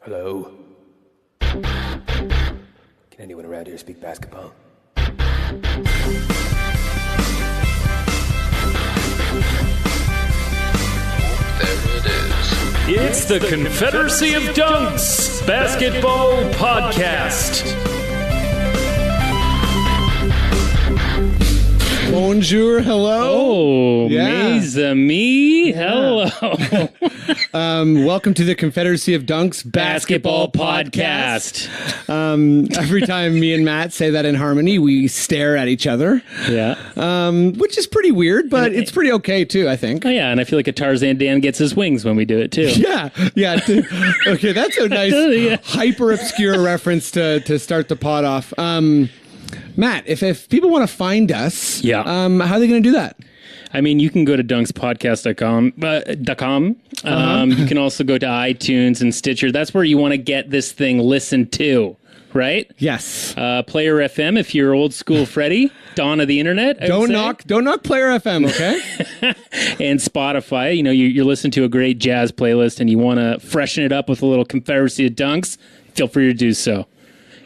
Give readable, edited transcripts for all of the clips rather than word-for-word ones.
Hello? Can anyone around here speak basketball? It's the Confederacy of Dunks Basketball Podcast. Bonjour, hello. Oh, mes amis, hello. Welcome to the Confederacy of Dunks Basketball Podcast. Every time me and Matt say that in harmony, we stare at each other. Yeah. Which is pretty weird, but it's pretty okay too, I think. Oh, yeah, and I feel like a Tarzan Dan gets his wings when we do it too. Yeah. Okay, that's a nice hyper obscure reference to start the pod off. Matt, if people want to find us, how are they going to do that? I mean, you can go to dunkspodcast.com. You can also go to iTunes and Stitcher. That's where you want to get this thing listened to, right? Yes. Player FM if you're old school Freddy. Dawn of the internet. Don't knock Player FM, okay? And Spotify. You know, you're listening to a great jazz playlist and you want to freshen it up with a little Confederacy of Dunks. Feel free to do so.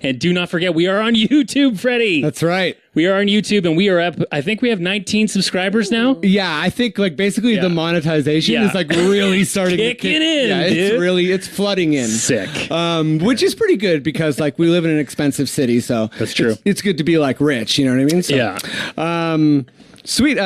And do not forget, we are on YouTube, Freddie. That's right. We are on YouTube, and we are up. I think we have 19 subscribers now. Yeah, I think basically the monetization is really starting to kick in. Yeah, it's flooding in. Sick. Which is pretty good because we live in an expensive city, so that's true. It's good to be rich. You know what I mean? So, yeah. Sweet.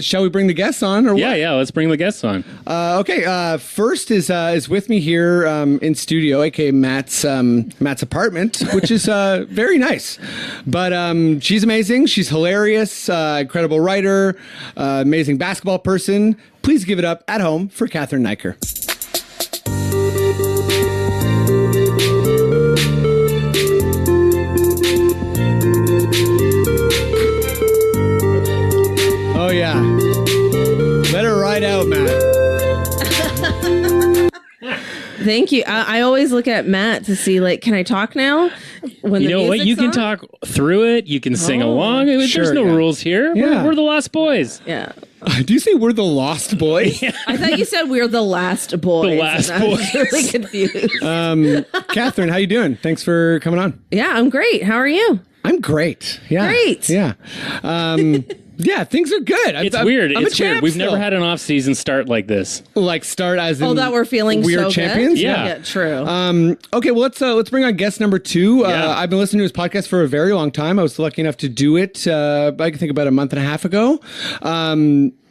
Shall we bring the guests on? Or what? Yeah. Let's bring the guests on. Okay. First is with me here in studio, aka Matt's apartment, which is very nice. But she's amazing. She's hilarious. Incredible writer. Amazing basketball person. Please give it up at home for Cathryn Naiker. Oh, yeah. Let her ride out, Matt. Thank you. I always look at Matt to see, can I talk now? When you know what? You can talk through it. You can sing along. Sure, There's no rules here. Yeah. We're the Lost Boys. Yeah. Do you say we're the Lost Boys? I thought you said we're the last boys. The last boys. I was really confused. Cathryn, how you doing? Thanks for coming on. Yeah, I'm great. How are you? I'm great. Yeah. Great. Yeah. Yeah, things are good. It's weird. It's weird. We've never had an off-season start like this. Start as in that we're feeling we're so champions? Good? Yeah, true. Okay, well, let's bring on guest number 2. I've been listening to his podcast for a very long time. I was lucky enough to do it, I think about a month and a half ago.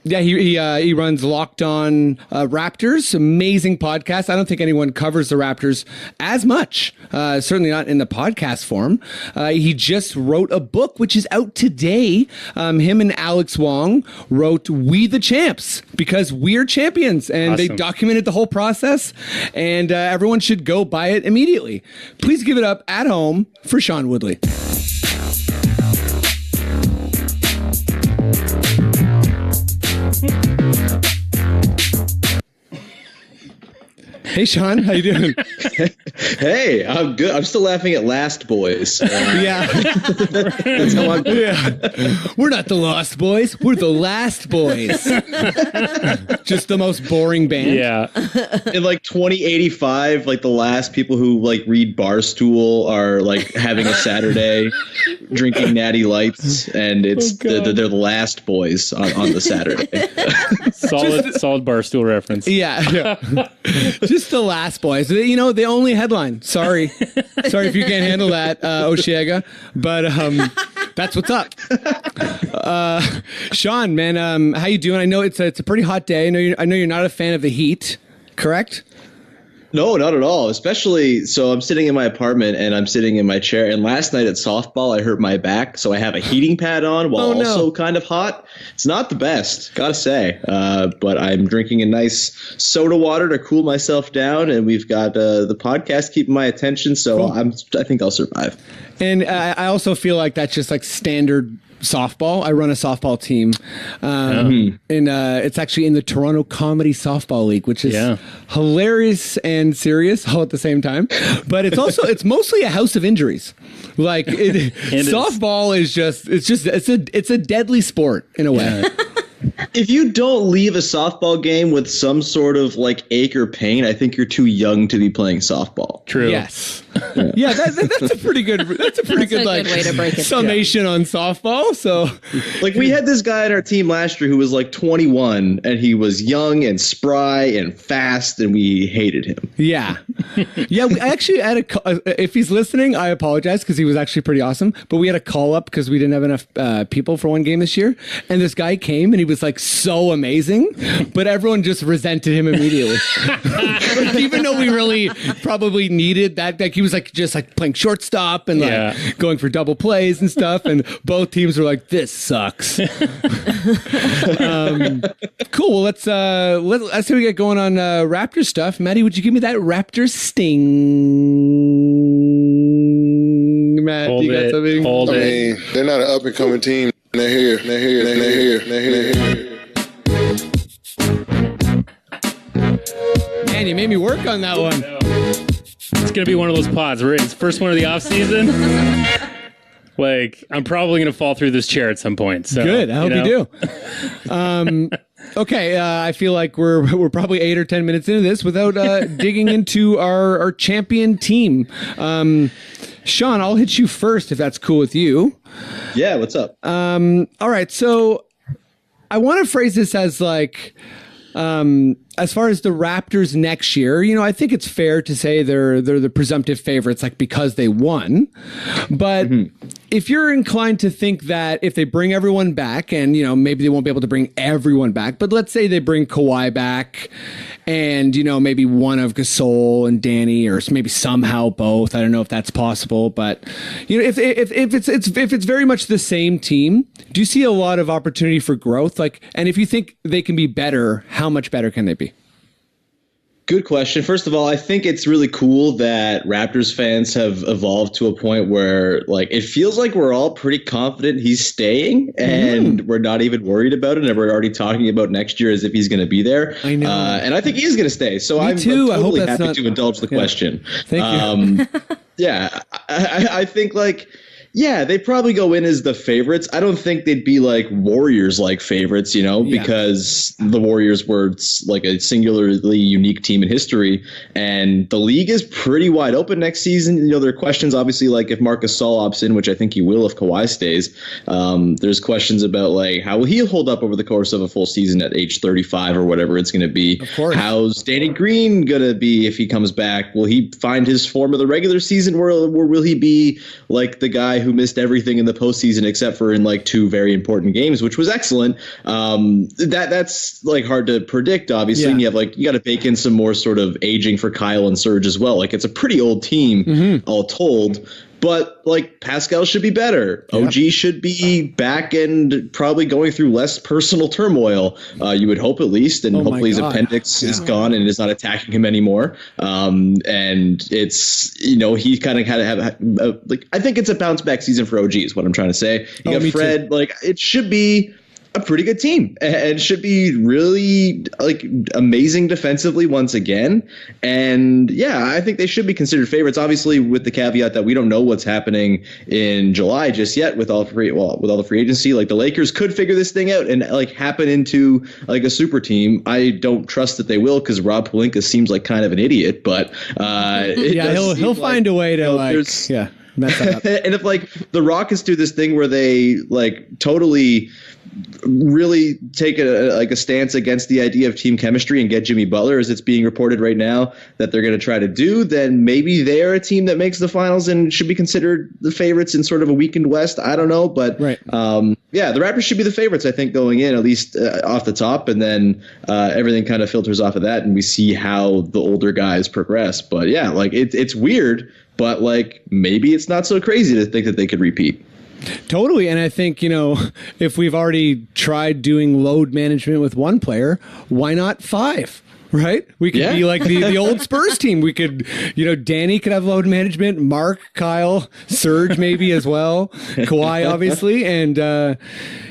He runs Locked On Raptors, amazing podcast. I don't think anyone covers the Raptors as much, certainly not in the podcast form. He just wrote a book, which is out today. Him and Alex Wong wrote We the Champs, because we're champions, and They documented the whole process, and everyone should go buy it immediately. Please give it up at home for Sean Woodley. Hey, Sean, how you doing? Hey, I'm good. I'm still laughing at Last Boys. Yeah. That's how I'm doing. Yeah. We're not the Lost Boys. We're the Last Boys. Just the most boring band. Yeah. In 2085, the last people who read Barstool are having a Saturday drinking Natty Lights, and it's they're the Last Boys on the Saturday. solid Barstool reference. Yeah. Just the Last Boys. The only headline. Sorry if you can't handle that, Oshiega. But that's what's up. Sean, man, how you doing? I know it's a pretty hot day. I know you're not a fan of the heat, correct? No, not at all. Especially, so I'm sitting in my apartment and I'm sitting in my chair. And last night at softball, I hurt my back. So I have a heating pad on while also kind of hot. It's not the best, gotta say. But I'm drinking a nice soda water to cool myself down. And we've got the podcast keeping my attention. So cool. I think I'll survive. And I also feel like that's just standard softball. I run a softball team, and it's actually in the Toronto Comedy Softball League, which is hilarious and serious all at the same time. But it's mostly a house of injuries. Softball is it's a deadly sport in a way. If you don't leave a softball game with some sort of like ache or pain, I think you're too young to be playing softball. True. Yes. Yeah, that's a pretty good. That's a pretty good like way to break it summation on softball. So, like we had this guy on our team last year who was like 21, and he was young and spry and fast, and we hated him. yeah. We actually had if he's listening, I apologize because he was actually pretty awesome. But we had a call up because we didn't have enough people for one game this year, and this guy came and he was like so amazing, but everyone just resented him immediately. Like, even though we really probably needed that, like he was like just like playing shortstop and like going for double plays and stuff, and both teams were like, "This sucks." Cool. Well, let's see we get going on Raptors stuff. Maddie, would you give me that Raptors sting? Matt, Hold you got it. something? Hold I it. mean, they're not an up and coming team. They're here. Man, you made me work on that one. It's going to be one of those pods where it's first one of the off season. Like, I'm probably going to fall through this chair at some point. So, Good. I hope you do. Okay. I feel like we're probably 8 or 10 minutes into this without digging into our champion team. Sean, I'll hit you first if that's cool with you. Yeah, what's up? All right. So I want to phrase this as like, as far as the Raptors next year, you know, I think it's fair to say they're the presumptive favorites, like because they won. But if you're inclined to think that if they bring everyone back, and you know maybe they won't be able to bring everyone back, but let's say they bring Kawhi back, and you know maybe one of Gasol and Danny, or maybe somehow both. I don't know if that's possible, but you know if it's very much the same team, do you see a lot of opportunity for growth? Like, and if you think they can be better, how much better can they be? Good question. First of all, I think it's really cool that Raptors fans have evolved to a point where like it feels like we're all pretty confident he's staying, and we're not even worried about it, and we're already talking about next year as if he's going to be there. I know. And I think he's going to stay. So I'm too. I hope totally that's happy not- to indulge the question. Thank you. Yeah, I think like, yeah, they'd probably go in as the favorites. I don't think they'd be like Warriors-like favorites, you know, because the Warriors were like a singularly unique team in history, and the league is pretty wide open next season. You know, there are questions, obviously, like if Marc Gasol opts in, which I think he will if Kawhi stays. There's questions about like how will he hold up over the course of a full season at age 35 or whatever it's going to be. Of course. How's Danny Green going to be if he comes back? Will he find his form of the regular season, or will he be like the guy who missed everything in the postseason except for in like 2 very important games, which was excellent? That's like hard to predict, obviously. And you have like, you got to bake in some more sort of aging for Kyle and Serge as well. Like it's a pretty old team all told. But like Pascal should be better. OG should be back and probably going through less personal turmoil. You would hope, at least, and hopefully his appendix is gone and is not attacking him anymore. And it's, you know, he kind of had to have like, I think it's a bounce back season for OG is what I'm trying to say. You got Fred, like it should be a pretty good team and should be really like amazing defensively once again. And yeah, I think they should be considered favorites, obviously with the caveat that we don't know what's happening in July just yet with all the free agency. Like the Lakers could figure this thing out and like happen into like a super team. I don't trust that they will, because Rob Pelinka seems like kind of an idiot, but he'll find a way to mess that up. And if like the Rockets do this thing where they like totally really take a stance against the idea of team chemistry and get Jimmy Butler, as it's being reported right now that they're going to try to do, then maybe they're a team that makes the finals and should be considered the favorites in sort of a weakened West. I don't know, but the Raptors should be the favorites, I think, going in, at least off the top, and then everything kind of filters off of that, and we see how the older guys progress. But yeah, like it's weird, but like maybe it's not so crazy to think that they could repeat. Totally. And I think, you know, if we've already tried doing load management with one player, why not 5? Right? We could be like the old Spurs team. We could, you know, Danny could have load management, Mark, Kyle, Serge maybe as well, Kawhi obviously, and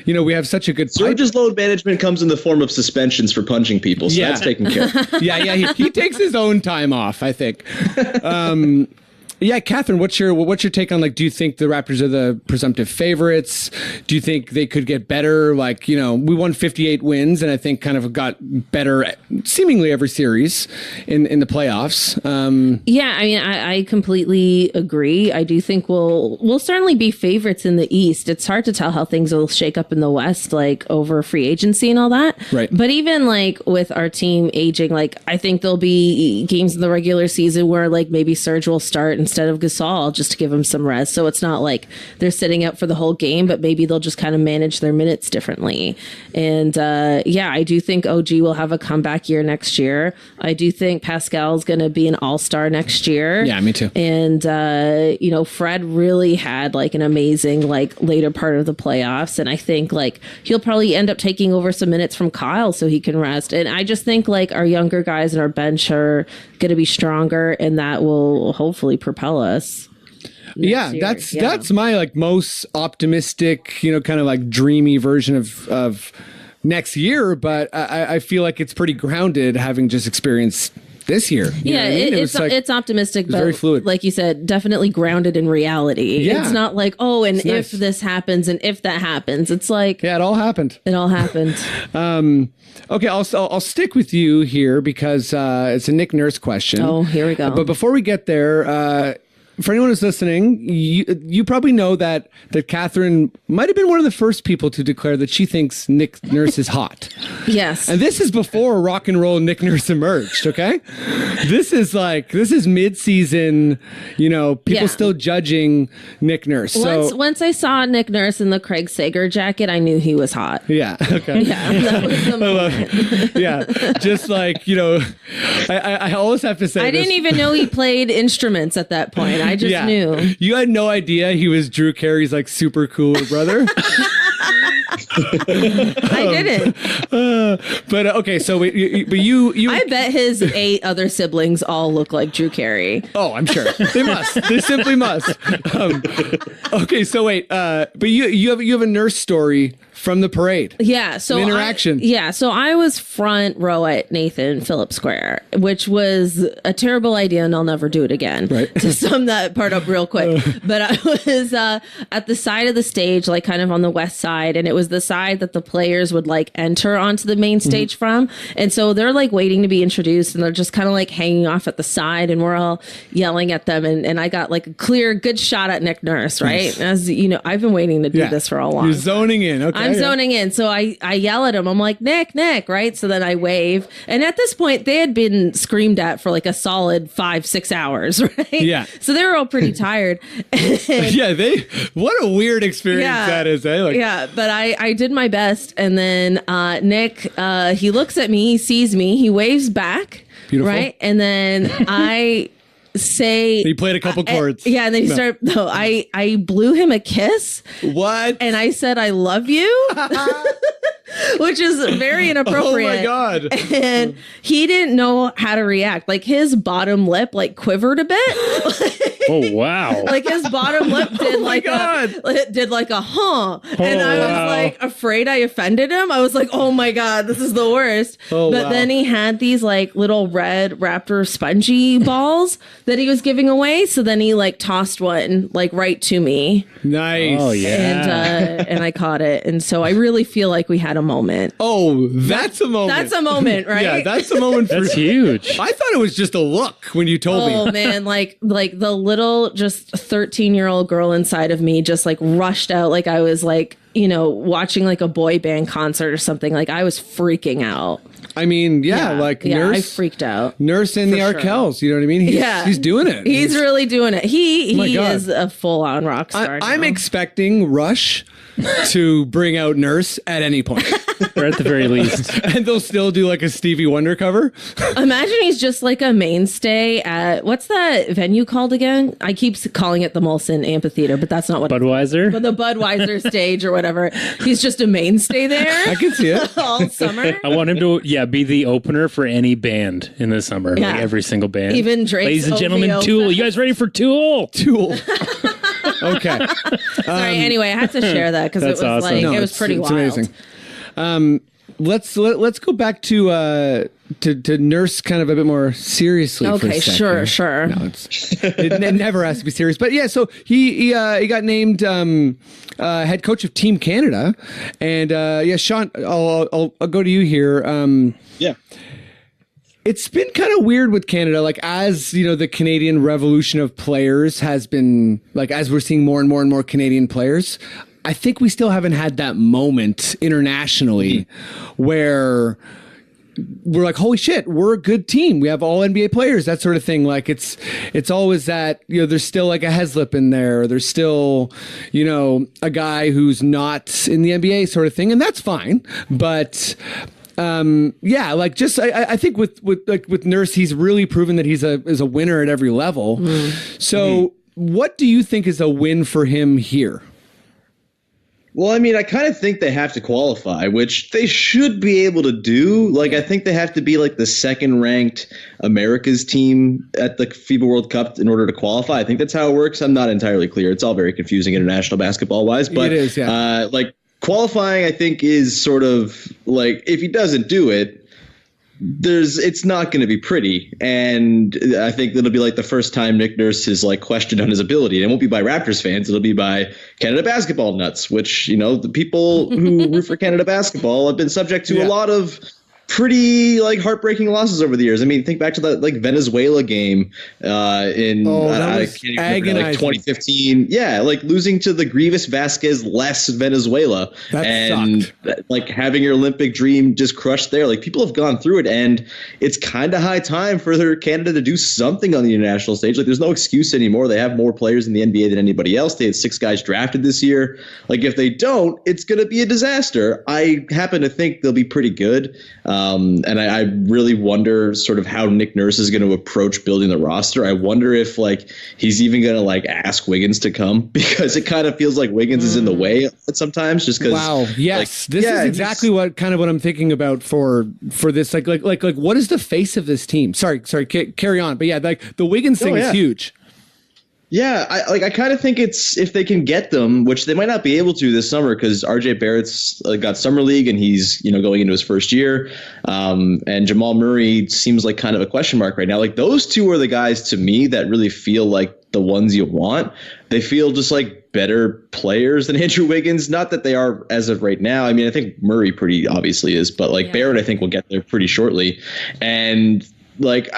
you know, we have such a good Serge's load management comes in the form of suspensions for punching people, so that's taken care of. He takes his own time off, I think. Yeah, Cathryn, what's your take on, like, do you think the Raptors are the presumptive favorites? Do you think they could get better? Like, we won 58 wins and I think kind of got better seemingly every series in the playoffs. Yeah, I mean, I completely agree. I do think we'll certainly be favorites in the East. It's hard to tell how things will shake up in the West, like over free agency and all that. Right. But even like with our team aging, like I think there'll be games in the regular season where like maybe Serge will start instead of Gasol just to give him some rest. So it's not like they're sitting out for the whole game, but maybe they'll just kind of manage their minutes differently. And I do think OG will have a comeback year next year. I do think Pascal's going to be an all-star next year. Yeah, me too. And, Fred really had like an amazing like later part of the playoffs. And I think like he'll probably end up taking over some minutes from Kyle so he can rest. And I just think like our younger guys in our bench are going to be stronger and that will hopefully propel us. Yeah, that's my like most optimistic, kind of like dreamy version of next year. But I feel like it's pretty grounded having just experienced this year. Yeah, it's optimistic, but very fluid. Like you said, definitely grounded in reality. Yeah. It's not like, if nice. this happens and if that happens. It's like, yeah, it all happened. Okay, I'll stick with you here because it's a Nick Nurse question. Oh, here we go. But before we get there, for anyone who's listening, you probably know that Cathryn might have been one of the first people to declare that she thinks Nick Nurse is hot. Yes. And this is before rock and roll Nick Nurse emerged, okay? This is mid-season, people still judging Nick Nurse. Once I saw Nick Nurse in the Craig Sager jacket, I knew he was hot. Yeah, okay. Yeah, that was the moment. Yeah, just like, I always have to say I didn't even know he played instruments at that point. I just knew. You had no idea he was Drew Carey's like super cool brother. I didn't. But okay, so you. I bet his 8 other siblings all look like Drew Carey. Oh, I'm sure they must. They simply must. Okay, so wait. But you have a Nurse story from the parade. Yeah. So an interaction. So I was front row at Nathan Phillips Square, which was a terrible idea, and I'll never do it again. Right. To sum that part up real quick, but I was at the side of the stage, like kind of on the west side, and it was the side that the players would like enter onto the main stage from, and so they're like waiting to be introduced, and they're just kind of like hanging off at the side, and we're all yelling at them, and I got like a clear, good shot at Nick Nurse, right? Nice. As you know, I've been waiting to do this for a long time. You're zoning in. Okay. I'm zoning in. So I yell at him. I'm like, Nick, right? So then I wave. And at this point, they had been screamed at for like a solid 5-6 hours, right? Yeah. So they were all pretty tired. What a weird experience that is, eh? Like, yeah, but I did my best. And then Nick, he looks at me, he sees me, he waves back. Beautiful. Right? And then I say he played a couple chords. And then he started. No, I blew him a kiss. What? And I said, "I love you," which is very inappropriate. Oh my god! And he didn't know how to react. Like his bottom lip like quivered a bit. Oh wow! Like his bottom lip did like a huh, and I was like afraid I offended him. I was like, oh my god, this is the worst. But then he had these like little red Raptor spongy balls that he was giving away. So then he like tossed one like right to me. Nice. Oh yeah. And I caught it. And so I really feel like we had a moment. Oh, that's a moment. That's a moment, right? Yeah, that's a moment. That's huge. I thought it was just a look when you told me. Oh man, like the little just 13-year-old girl inside of me just like rushed out like I was like, watching like a boy band concert or something. Like I was freaking out. I mean, Nurse. I freaked out. Nurse in the Arkells, you know what I mean? He's doing it. He's really doing it. He is a full-on rock star. I'm expecting Rush to bring out Nurse at any point. Or at the very least. And they'll still do like a Stevie Wonder cover. Imagine he's just like a mainstay at, what's that venue called again? I keep calling it the Molson Amphitheater, but that's not what Budweiser? But the Budweiser stage or whatever. He's just a mainstay there. I can see it. All summer. I want him to, be the opener for any band in the summer. Yeah. Like every single band. Even Drake's Ladies and gentlemen, OVO Tool. You guys ready for Tool? Tool. Okay. Sorry, anyway, I had to share that because it was awesome. it was pretty wild. It's amazing. Let's go back to to nurse kind of a bit more seriously. Okay, for a second. sure. No, it never has to be serious. But yeah, so he got named head coach of Team Canada, and Sean, I'll go to you here. Yeah. It's been kind of weird with Canada, like as you know, the Canadian revolution of players has been like as we're seeing more and more Canadian players. I think we still haven't had that moment internationally where we're like, holy shit, we're a good team. We have all NBA players, that sort of thing. Like it's always that, you know, there's still like a Heslip in there. There's still, you know, a guy who's not in the NBA sort of thing. And that's fine. But like just I think with Nurse, he's really proven that he's a winner at every level. So what do you think is a win for him here? Well, I mean, I kind of think they have to qualify, which they should be able to do. Like, I think they have to be like the second-ranked America's team at the FIBA World Cup in order to qualify. I think that's how it works. I'm not entirely clear. It's all very confusing international basketball-wise. But it is, yeah. Qualifying, I think, is sort of like if he doesn't do it, it's not going to be pretty. And I think it'll be like the first time Nick Nurse is like questioned on his ability. And it won't be by Raptors fans. It'll be by Canada basketball nuts, which, you know, the people who root for Canada basketball have been subject to a lot of pretty like heartbreaking losses over the years. I mean, think back to that like Venezuela game in 2015. Yeah, like losing to the Grievous Vasquez less Venezuela sucked. Like having your Olympic dream just crushed there. Like people have gone through it, and it's kind of high time for Canada to do something on the international stage. Like there's no excuse anymore. They have more players in the NBA than anybody else. They had 6 guys drafted this year. Like if they don't, it's going to be a disaster. I happen to think they'll be pretty good. And I really wonder sort of how Nick Nurse is going to approach building the roster. I wonder if like he's even going to like ask Wiggins to come, because it kind of feels like Wiggins is in the way sometimes just because. Wow. Yes. This is exactly what I'm thinking about for this. Like what is the face of this team? Sorry, carry on. But yeah, like the Wiggins thing is huge. Yeah, I kind of think it's if they can get them, which they might not be able to this summer because RJ Barrett's got summer league and he's going into his first year, and Jamal Murray seems like kind of a question mark right now. Like those two are the guys to me that really feel like the ones you want. They feel just like better players than Andrew Wiggins. Not that they are as of right now. I mean, I think Murray pretty obviously is, but like Barrett, I think will get there pretty shortly, and. Like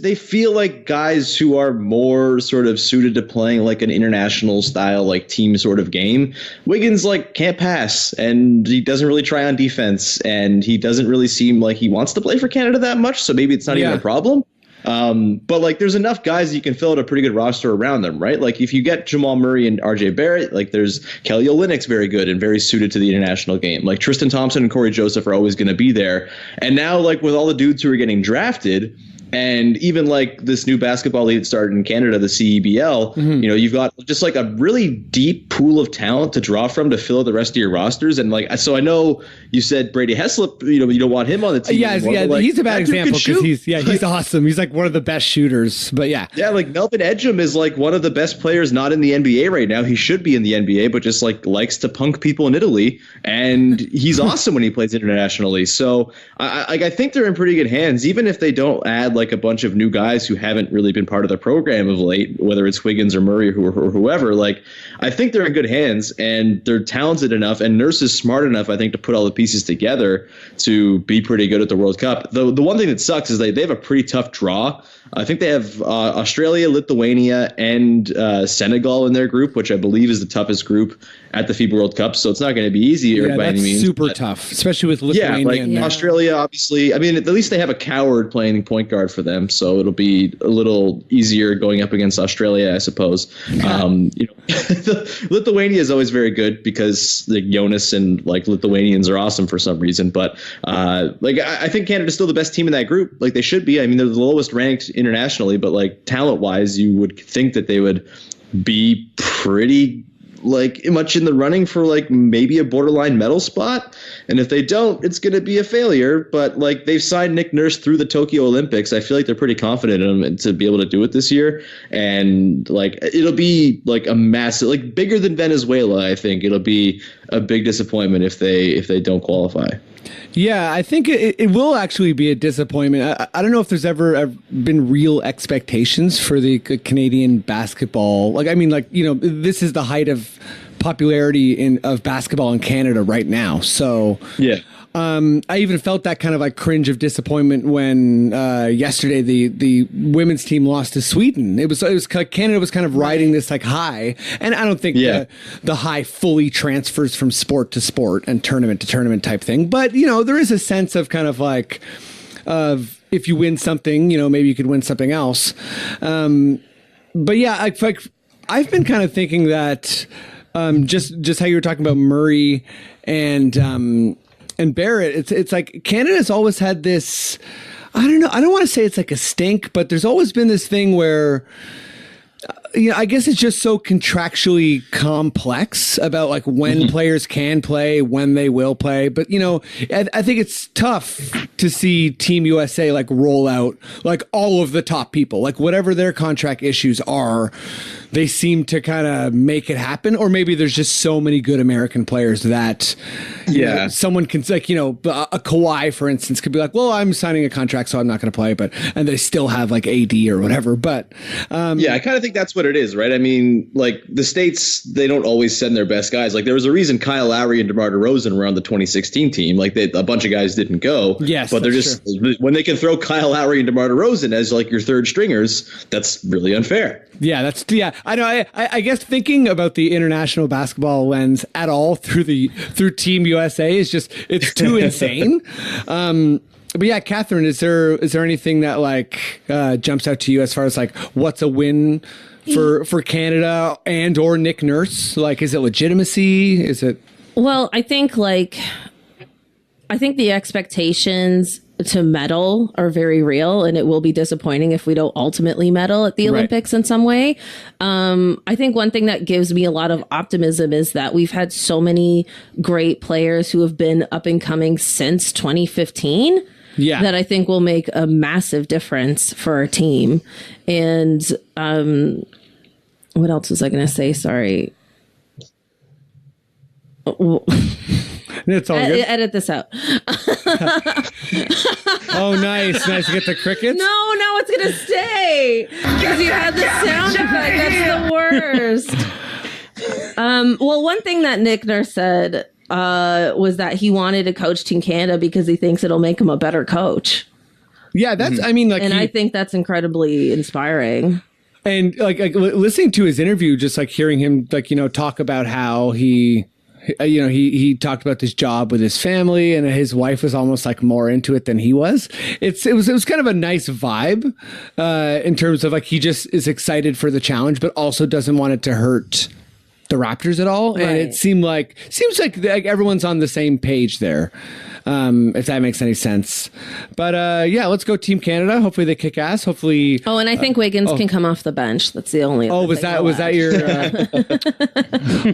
they feel like guys who are more sort of suited to playing like an international style, like team sort of game. Wiggins like can't pass and he doesn't really try on defense and he doesn't really seem like he wants to play for Canada that much. So maybe it's not even a problem. But like there's enough guys you can fill out a pretty good roster around them, right? Like if you get Jamal Murray and RJ Barrett, like there's Kelly Olynyk's very good and very suited to the international game. Like Tristan Thompson and Corey Joseph are always going to be there. And now like with all the dudes who are getting drafted, and even like this new basketball league that started in Canada, the CEBL, you've got just like a really deep pool of talent to draw from to fill out the rest of your rosters. And like, so I know you said Brady Heslip, you don't want him on the team. Like, he's a bad example because he's awesome. He's like one of the best shooters, but like Melvin Edgem is like one of the best players not in the NBA right now. He should be in the NBA, but just like likes to punk people in Italy. And he's awesome when he plays internationally. So I think they're in pretty good hands, even if they don't add like a bunch of new guys who haven't really been part of the program of late, whether it's Wiggins or Murray or whoever. Like, I think they're in good hands and they're talented enough and Nurse is smart enough, I think, to put all the pieces together to be pretty good at the World Cup. The one thing that sucks is they have a pretty tough draw. I think they have Australia, Lithuania, and Senegal in their group, which I believe is the toughest group at the FIBA World Cup. So it's not going to be easy by any means. Super tough, especially with Lithuania. Australia, obviously. I mean, at least they have a coward playing point guard for them, so it'll be a little easier going up against Australia, I suppose. Lithuania is always very good because like Jonas and like Lithuanians are awesome for some reason. But I think Canada's still the best team in that group. Like they should be. I mean, they're the lowest ranked internationally, but like talent wise, you would think that they would be pretty like much in the running for like maybe a borderline medal spot. And if they don't, it's going to be a failure. But like they've signed Nick Nurse through the Tokyo Olympics. I feel like they're pretty confident in him to be able to do it this year. And like it'll be like a massive, like bigger than Venezuela. I think it'll be a big disappointment if they don't qualify. Yeah, I think it will actually be a disappointment. I don't know if there's ever been real expectations for the Canadian basketball. Like, I mean, like, you know, this is the height of popularity of basketball in Canada right now. So yeah. I even felt that kind of like cringe of disappointment when yesterday the women's team lost to Sweden. It was Canada was kind of riding this like high, and I don't think the high fully transfers from sport to sport and tournament to tournament type thing. But you know, there is a sense of kind of like of if you win something, you know, maybe you could win something else. But yeah, I've been kind of thinking that just how you were talking about Murray and Barrett, it's like Canada's always had this, I don't know, I don't want to say it's like a stink, but there's always been this thing where, you know, I guess it's just so contractually complex about like when players can play, when they will play. But, you know, I think it's tough to see Team USA like roll out like all of the top people, like whatever their contract issues are, they seem to kind of make it happen. Or maybe there's just so many good American players that you know, someone can, like, you know, a Kawhi, for instance, could be like, well, I'm signing a contract, so I'm not going to play, and they still have like AD or whatever. But yeah, I kind of think that's what it is, right? I mean, like the States, they don't always send their best guys. Like there was a reason Kyle Lowry and DeMar DeRozan were on the 2016 team. Like a bunch of guys didn't go. Yes, but they're just when they can throw Kyle Lowry and DeMar DeRozan as like your third stringers, that's really unfair. Yeah, I know. I guess thinking about the international basketball lens at all through Team USA is just, it's too insane. But yeah, Cathryn, is there anything that like jumps out to you as far as like what's a win for Canada and or Nick Nurse? Like, is it legitimacy? Is it? Well, I think the expectations to medal are very real, and it will be disappointing if we don't ultimately medal at the Olympics in some way. I think one thing that gives me a lot of optimism is that we've had so many great players who have been up and coming since 2015. Yeah. That I think will make a massive difference for our team. And what else was I going to say? Sorry. It's all good. Edit this out. Oh, nice to get the crickets. No, it's gonna stay because you had the sound effect. That's the worst. Well, one thing that Nick Nurse said was that he wanted to coach Team Canada because he thinks it'll make him a better coach. Yeah, that's. I mean, like, and I think that's incredibly inspiring. And like listening to his interview, just like hearing him, like, you know, talk about how he talked about this job with his family, and his wife was almost like more into it than he was. It was kind of a nice vibe in terms of like he just is excited for the challenge, but also doesn't want it to hurt the Raptors at all. Right. And it seems like everyone's on the same page there. If that makes any sense. But yeah, let's go Team Canada. Hopefully they kick ass. Hopefully. Oh, and I think Wiggins can come off the bench. That's the only. Oh, was that your?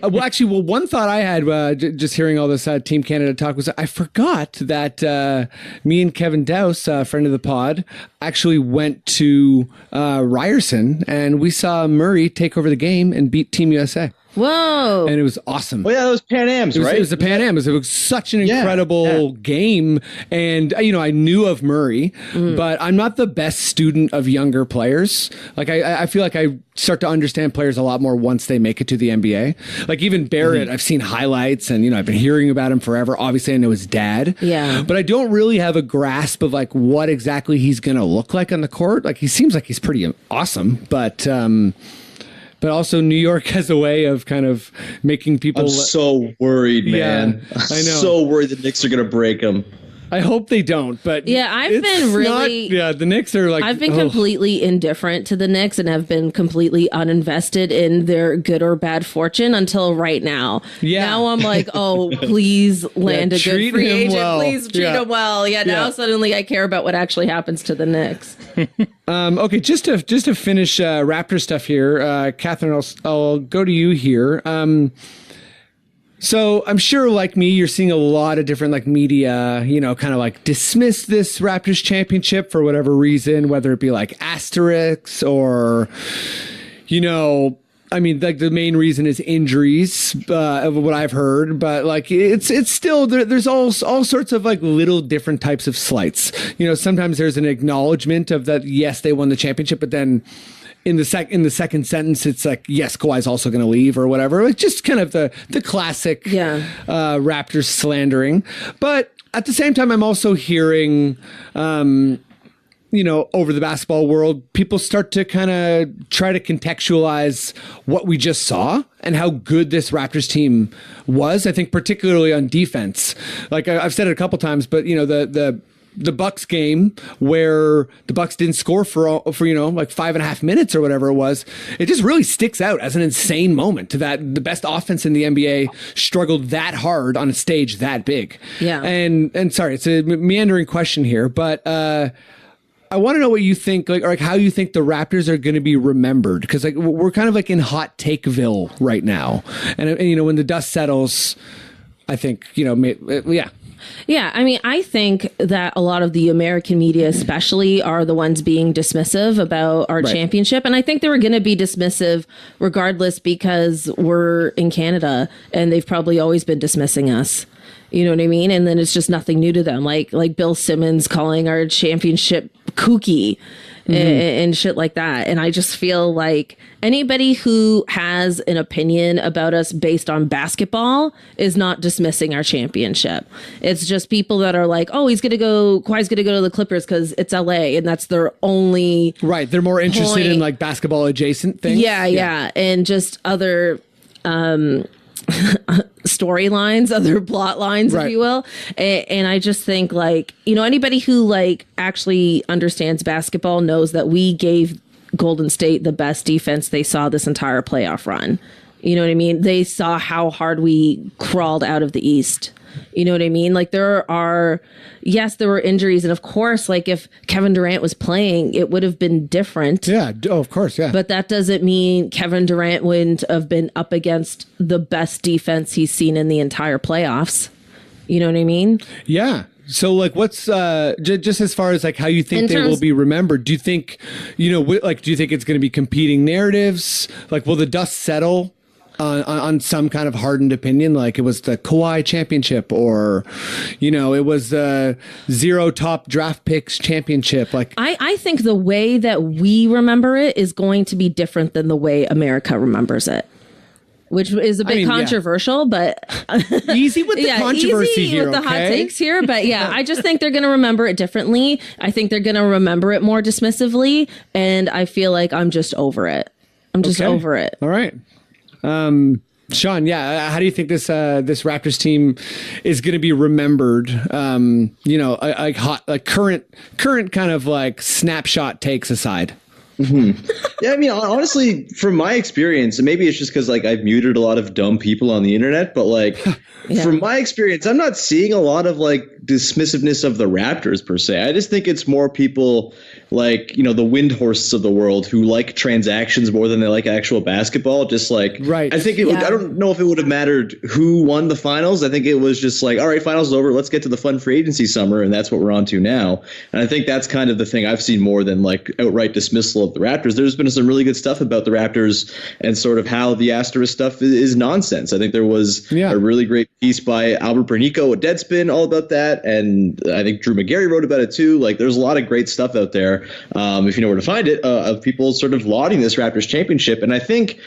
Well, one thought I had just hearing all this Team Canada talk was I forgot that me and Kevin Dowse, a friend of the pod, actually went to Ryerson, and we saw Murray take over the game and beat Team USA. Whoa. And it was awesome. Well, yeah, that was Pan Am's, right? It was the Pan Am. It was such an incredible game. And, you know, I knew of Murray, but I'm not the best student of younger players. Like, I feel like I start to understand players a lot more once they make it to the NBA. Like, even Barrett, I've seen highlights and, you know, I've been hearing about him forever. Obviously, I know his dad. Yeah. But I don't really have a grasp of, like, what exactly he's going to look like on the court. Like, he seems like he's pretty awesome, but also New York has a way of kind of making people. I'm so worried, man. Yeah, I know. So worried the Knicks are going to break them. I hope they don't, but yeah, I've been really. The Knicks are like. I've been completely indifferent to the Knicks and have been completely uninvested in their good or bad fortune until right now. Yeah. Now I'm like, oh, please land a good free agent. Well. Please treat him well. Yeah. Now suddenly I care about what actually happens to the Knicks. Okay, just to finish Raptor stuff here, Cathryn, I'll go to you here. So I'm sure, like me, you're seeing a lot of different like media, you know, kind of like dismiss this Raptors championship for whatever reason, whether it be like asterisks or, you know, I mean, like the main reason is injuries, of what I've heard, but like it's still there's all sorts of like little different types of slights. You know, sometimes there's an acknowledgement of that. Yes, they won the championship, but then in the second sentence, it's like, yes, Kawhi's also going to leave or whatever. Like just kind of the classic Raptors slandering. But at the same time, I'm also hearing. Over the basketball world, people start to kind of try to contextualize what we just saw and how good this Raptors team was. I think particularly on defense. Like I've said it a couple times, but the Bucks game where the Bucks didn't score for like 5.5 minutes or whatever it was, it just really sticks out as an insane moment that the best offense in the NBA struggled that hard on a stage that big. Yeah. And sorry, it's a meandering question here, but I want to know what you think, like how you think the Raptors are going to be remembered, because like we're kind of like in hot takeville right now, and when the dust settles, I think yeah. Yeah, I mean, I think that a lot of the American media especially are the ones being dismissive about our championship. And I think they were going to be dismissive regardless because we're in Canada and they've probably always been dismissing us. You know what I mean? And then it's just nothing new to them. Like Bill Simmons calling our championship kooky and shit like that. And I just feel like anybody who has an opinion about us based on basketball is not dismissing our championship. It's just people that are like, oh, Kawhi's going to go to the Clippers because it's LA and that's their only right. They're more interested in like basketball adjacent things. Yeah. And just other storylines, other plot lines, if you will. And I just think like, anybody who like actually understands basketball knows that we gave Golden State the best defense they saw this entire playoff run. You know what I mean? They saw how hard we crawled out of the East. You know what I mean? Like there were injuries. And of course, like if Kevin Durant was playing, it would have been different. Yeah. Oh, of course. Yeah. But that doesn't mean Kevin Durant wouldn't have been up against the best defense he's seen in the entire playoffs. You know what I mean? Yeah. So like what's just as far as like how you think they will be remembered, do you think, do you think it's going to be competing narratives? Like will the dust settle on some kind of hardened opinion, like it was the Kawhi championship, or it was the 0 top draft picks championship? Like I think the way that we remember it is going to be different than the way America remembers it, which is a bit controversial, but easy with the controversy easy here, with the hot takes here. But yeah, I just think they're going to remember it differently. I think they're going to remember it more dismissively, and I feel like I'm just over it. I'm just over it. All right. Sean, how do you think this Raptors team is going to be remembered? Current kind of like snapshot takes aside. Mm-hmm. Yeah, I mean, honestly, from my experience, and maybe it's just because like I've muted a lot of dumb people on the internet, but like from my experience, I'm not seeing a lot of like dismissiveness of the Raptors per se. I just think it's more people like, the Windhorsts of the world who like transactions more than they like actual basketball. Just like, I think I don't know if it would have mattered who won the finals. I think it was just like, all right, finals is over. Let's get to the fun free agency summer. And that's what we're on to now. And I think that's kind of the thing I've seen more than like outright dismissal of the Raptors. There's been some really good stuff about the Raptors and sort of how the asterisk stuff is nonsense. I think there was a really great piece by Albert Pernico at Deadspin all about that. And I think Drew McGarry wrote about it too. Like there's a lot of great stuff out there. If you know where to find it, of people sort of lauding this Raptors championship. And I think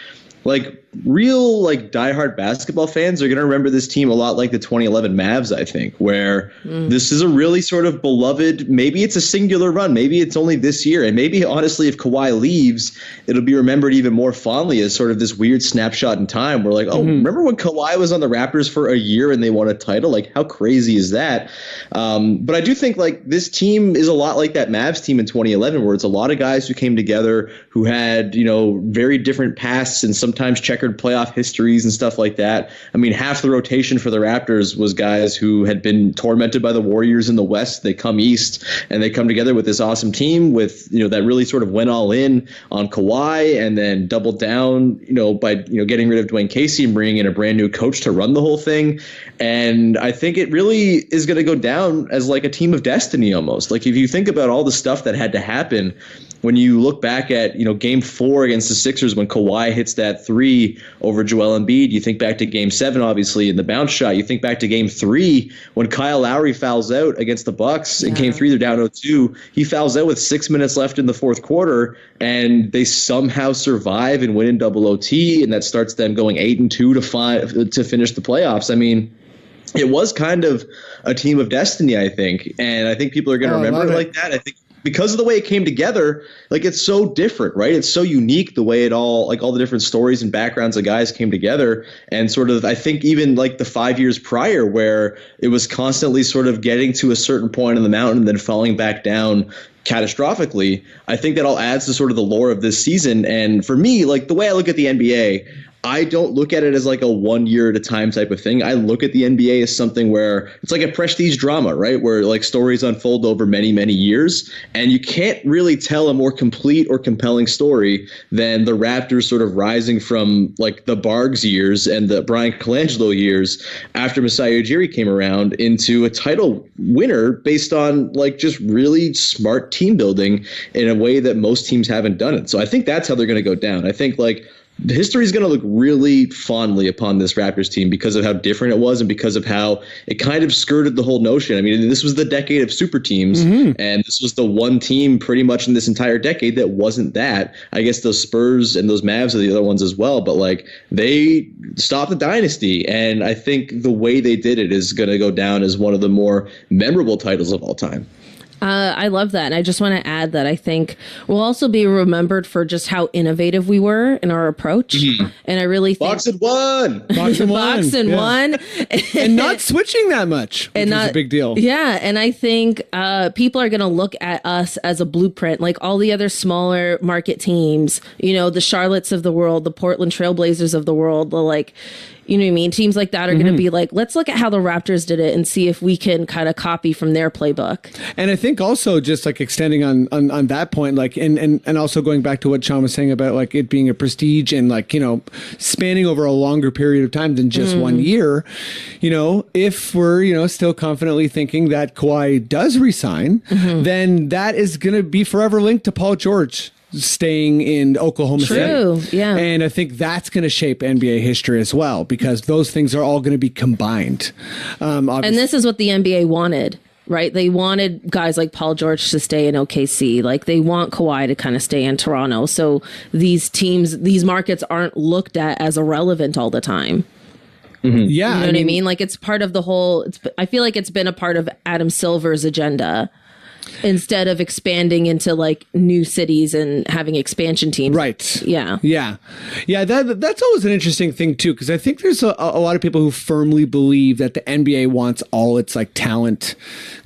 like real like diehard basketball fans are going to remember this team a lot like the 2011 Mavs, I think, where this is a really sort of beloved, maybe it's a singular run, maybe it's only this year. And maybe honestly, if Kawhi leaves, it'll be remembered even more fondly as sort of this weird snapshot in time where like, remember when Kawhi was on the Raptors for a year and they won a title? Like how crazy is that? But I do think like this team is a lot like that Mavs team in 2011, where it's a lot of guys who came together who had, very different pasts and sometimes checkered playoff histories and stuff like that. I mean, half the rotation for the Raptors was guys who had been tormented by the Warriors in the West. They come east and they come together with this awesome team with, that really sort of went all in on Kawhi and then doubled down, by, getting rid of Dwayne Casey and bringing in a brand new coach to run the whole thing. And I think it really is going to go down as like a team of destiny almost. Like if you think about all the stuff that had to happen, when you look back at, game 4 against the Sixers when Kawhi hits that 3 over Joel Embiid, you think back to game 7, obviously, in the bounce shot. You think back to game 3 when Kyle Lowry fouls out against the Bucks. In game 3, they're down 0-2. He fouls out with 6 minutes left in the fourth quarter, and they somehow survive and win in double OT, and that starts them going 8-2 to finish the playoffs. I mean, it was kind of a team of destiny, I think. And I think people are going to remember it like that. I think because of the way it came together, like, it's so different, right? It's so unique the way it all, like, all the different stories and backgrounds of guys came together. And sort of, I think even like the 5 years prior where it was constantly sort of getting to a certain point on the mountain and then falling back down catastrophically, I think that all adds to sort of the lore of this season. And for me, like, the way I look at the NBA, I don't look at it as like a 1 year at a time type of thing. I look at the NBA as something where it's like a prestige drama, right? Where like stories unfold over many, many years. And you can't really tell a more complete or compelling story than the Raptors sort of rising from like the Bargs years and the Brian Colangelo years after Masai Ujiri came around into a title winner based on like just really smart team building in a way that most teams haven't done it. So I think that's how they're going to go down. I think like the history is going to look really fondly upon this Raptors team because of how different it was and because of how it kind of skirted the whole notion. I mean, this was the decade of super teams, and this was the one team pretty much in this entire decade that wasn't that. I guess those Spurs and those Mavs are the other ones as well, but like they stopped the dynasty, and I think the way they did it is going to go down as one of the more memorable titles of all time. I love that. And I just want to add that I think we'll also be remembered for just how innovative we were in our approach. And I really think Box and one. Box and one. And not switching that much, which is a big deal. Yeah. And I think people are going to look at us as a blueprint, like all the other smaller market teams, the Charlottes of the world, the Portland Trailblazers of the world, the like, you know what I mean? Teams like that are going to be like, let's look at how the Raptors did it and see if we can kind of copy from their playbook. And I think also just like extending on that point, like, and also going back to what Sean was saying about like it being a prestige and like, spanning over a longer period of time than just 1 year, if we're, still confidently thinking that Kawhi does resign, then that is going to be forever linked to Paul George staying in Oklahoma City. Yeah. And I think that's going to shape NBA history as well, because those things are all going to be combined. And this is what the NBA wanted, right? They wanted guys like Paul George to stay in OKC. Like they want Kawhi to kind of stay in Toronto. So these teams, these markets aren't looked at as irrelevant all the time. Yeah. You know what I mean? Like it's part of the whole, I feel like it's been a part of Adam Silver's agenda, instead of expanding into like new cities and having expansion teams. Right. Yeah. Yeah. Yeah. That's always an interesting thing too, because I think there's a lot of people who firmly believe that the NBA wants all its like talent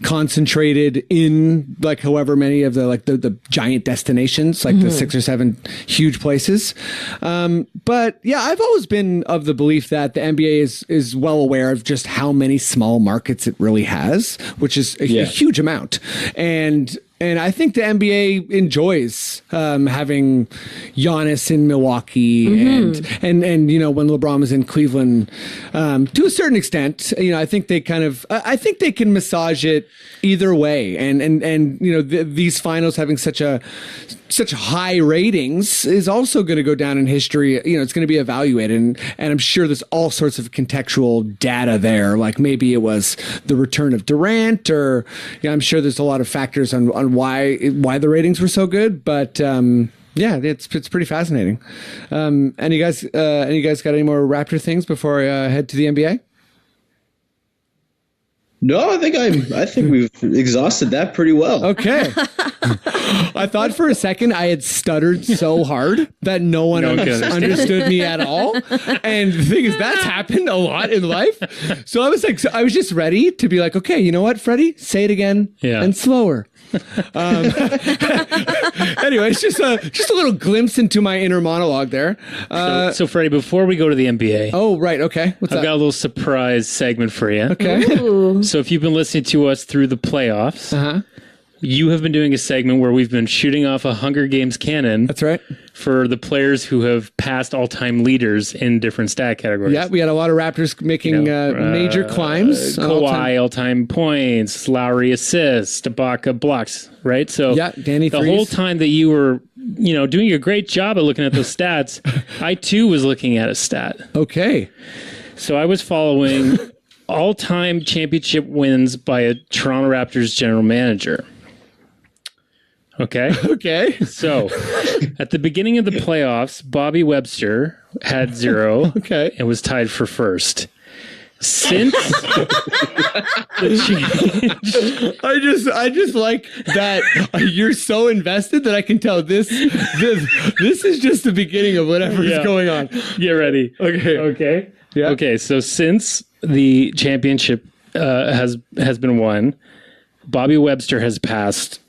concentrated in like however many of the giant destinations, like the 6 or 7 huge places. But yeah, I've always been of the belief that the NBA is well aware of just how many small markets it really has, which is a huge amount. And I think the NBA enjoys having Giannis in Milwaukee and when LeBron was in Cleveland, to a certain extent. I think they I think they can massage it either way. And these finals having such high ratings is also going to go down in history. It's going to be evaluated, and I'm sure there's all sorts of contextual data there. Like maybe it was the return of Durant, or I'm sure there's a lot of factors on why the ratings were so good. But yeah, it's pretty fascinating. Any guys got any more Raptor things before I head to the NBA? No, I think we've exhausted that pretty well. Okay. I thought for a second I had stuttered so hard that no one understood me at all. And the thing is, that's happened a lot in life. So I was just ready to be like, okay, you know what, Freddie? Say it again and slower. Anyway, it's just a little glimpse into my inner monologue there. So Freddie, before we go to the NBA, oh right, okay, I've got a little surprise segment for you. Okay. Ooh. So if you've been listening to us through the playoffs, you have been doing a segment where we've been shooting off a Hunger Games cannon. That's right. For the players who have passed all-time leaders in different stat categories. Yeah, we had a lot of Raptors making major climbs. Kawhi all-time points, Lowry assists, Ibaka blocks, right? So Danny the threes. whole time that you were, doing a great job at looking at those stats, I too was looking at a stat. Okay. So I was following all-time championship wins by a Toronto Raptors general manager. Okay. Okay. So, at the beginning of the playoffs, Bobby Webster had 0 Okay. and was tied for first. Since the change, I just like that you're so invested that I can tell this is just the beginning of whatever is going on. Get ready. Okay. Yeah. Okay. So since the championship has been won, Bobby Webster has passed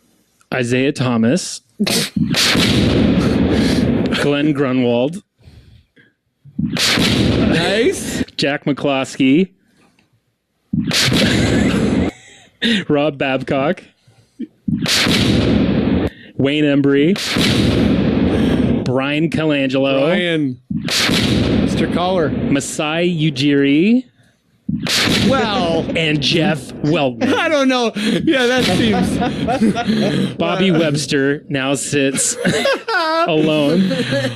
Isaiah Thomas, Glenn Grunwald, Nice. Jack McCloskey, Rob Babcock, Wayne Embry, Brian Colangelo, Ryan. Mr. Caller. Masai Ujiri, Well, and Jeff Weltman. I don't know. Yeah, that seems. Bobby Webster now sits alone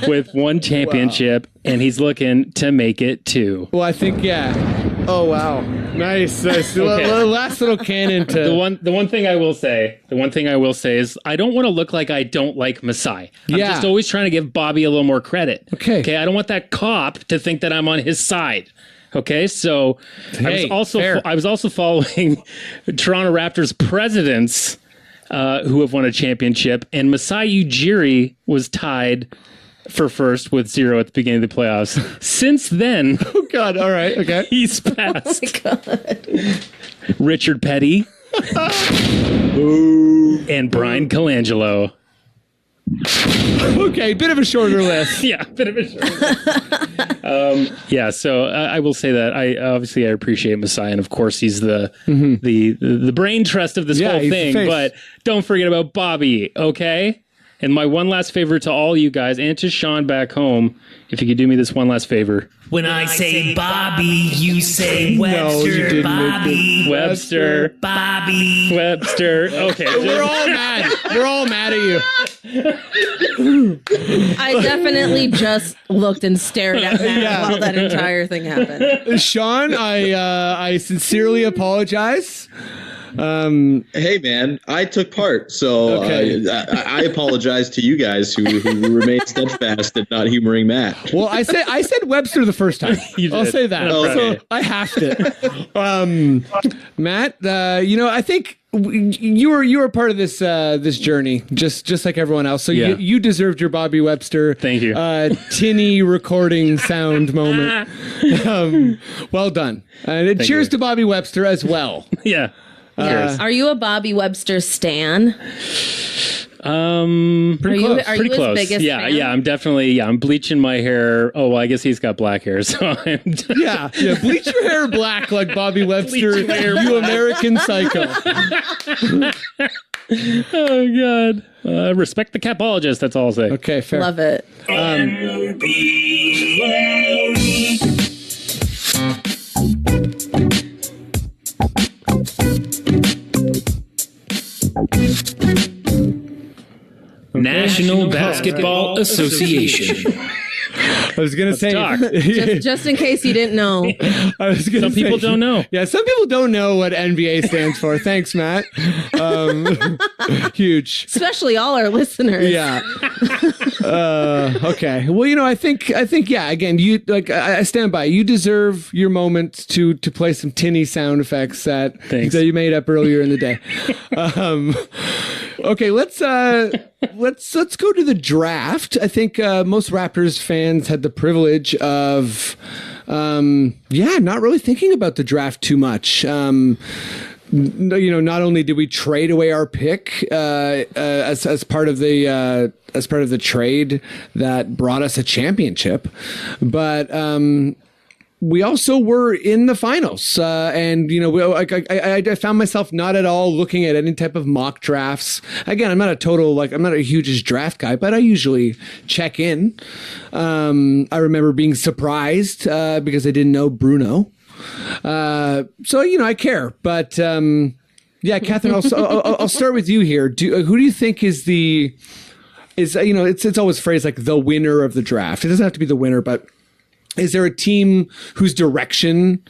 with one championship, and he's looking to make it 2. Well, I think, yeah. Oh, wow. Nice. Last little cannon to. The one thing I will say is I don't want to look like I don't like Masai. I'm Yeah. just always trying to give Bobby a little more credit. Okay. I don't want that cop to think that I'm on his side. Okay, so Hey, I was also following Toronto Raptors presidents who have won a championship, and Masai Ujiri was tied for first with 0 at the beginning of the playoffs. Since then, Oh, God. All right. Okay. he's passed Richard Petty and Brian Colangelo. Okay. Bit of a shorter list. Yeah, bit of a short. Yeah, so I will say that I appreciate Masai, and of course he's the brain trust of this Yeah, whole he's the thing. face. But don't forget about Bobby, okay? And my one last favor to all you guys and to Sean back home, if you could do me this one last favor. When I say Bobby, you say Webster. you didn't. Bobby. Webster. Bobby. Webster. Okay. We're all mad. We're all mad at you. I definitely just looked and stared at Matt while that entire thing happened. Sean, I sincerely apologize. Hey, man, I took part, so Okay. I apologize to you guys who remain steadfast at not humoring Matt. Well, I said Webster the first time. You I'll did. say that. Okay. So I halved it. Matt, you think you were part of this this journey, just like everyone else. So Yeah. you deserved your Bobby Webster. Thank you. Tinny recording sound moment. Well done. And cheers you. to Bobby Webster as well. Yeah. Cheers. Are you a Bobby Webster stan? Pretty Are close. you Pretty his close. biggest Yeah, fan? yeah. I'm definitely. Yeah, I'm bleaching my hair. Oh, well, I guess he's got black hair, so I'm. Yeah. Bleach your hair black like Bobby Webster. You American psycho. Oh God. Respect the capologist. That's all I'll say. Okay, fair. Love it. National Basketball Association. I was gonna say. talk. Just in case you didn't know. I was gonna Some people say- don't know. Yeah, some people don't know what NBA stands for. Thanks, Matt. Huge. Especially all our listeners. Yeah. Okay. Well, I think, yeah. Again, you I stand by. You deserve your moment to play some tinny sound effects that you made up earlier in the day. Okay, let's go to the draft. I think most Raptors fans had the privilege of, not really thinking about the draft too much. Not only did we trade away our pick as part of the trade that brought us a championship, but we also were in the finals, and I found myself not at all looking at any type of mock drafts. Again, I'm not a hugest draft guy, but I usually check in. I remember being surprised because I didn't know Bruno, so I care. But Cathryn, I'll start with you here. Who do you think is it's always phrased like the winner of the draft? It doesn't have to be the winner, but is there a team whose direction,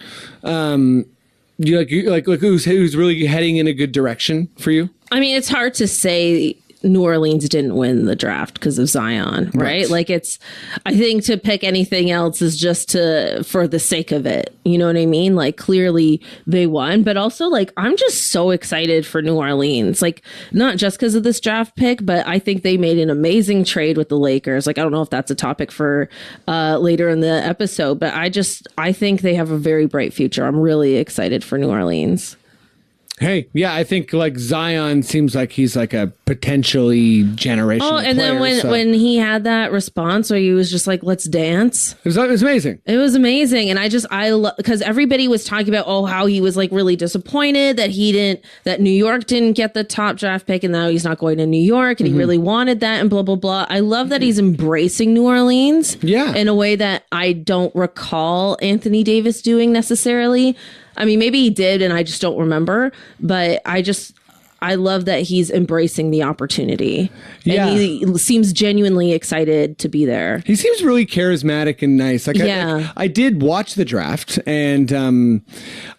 who's really heading in a good direction for you? I mean, it's hard to say New Orleans didn't win the draft because of Zion, right? Like I think to pick anything else is just for the sake of it. You know what I mean? Like clearly they won, but also like I'm just so excited for New Orleans. Like not just because of this draft pick, but I think they made an amazing trade with the Lakers. Like I don't know if that's a topic for later in the episode, but I think they have a very bright future. I'm really excited for New Orleans. Hey, yeah, I think like Zion seems like he's like a potentially generational player. Oh, and then when he had that response where he was just like, let's dance. It was amazing. It was amazing. And because everybody was talking about, how he was like really disappointed that New York didn't get the top draft pick and now he's not going to New York and he really wanted that and blah, blah, blah. I love that he's embracing New Orleans in a way that I don't recall Anthony Davis doing necessarily. I mean, maybe he did and I just don't remember, but I love that he's embracing the opportunity. Yeah. And he seems genuinely excited to be there. He seems really charismatic and nice. I did watch the draft, and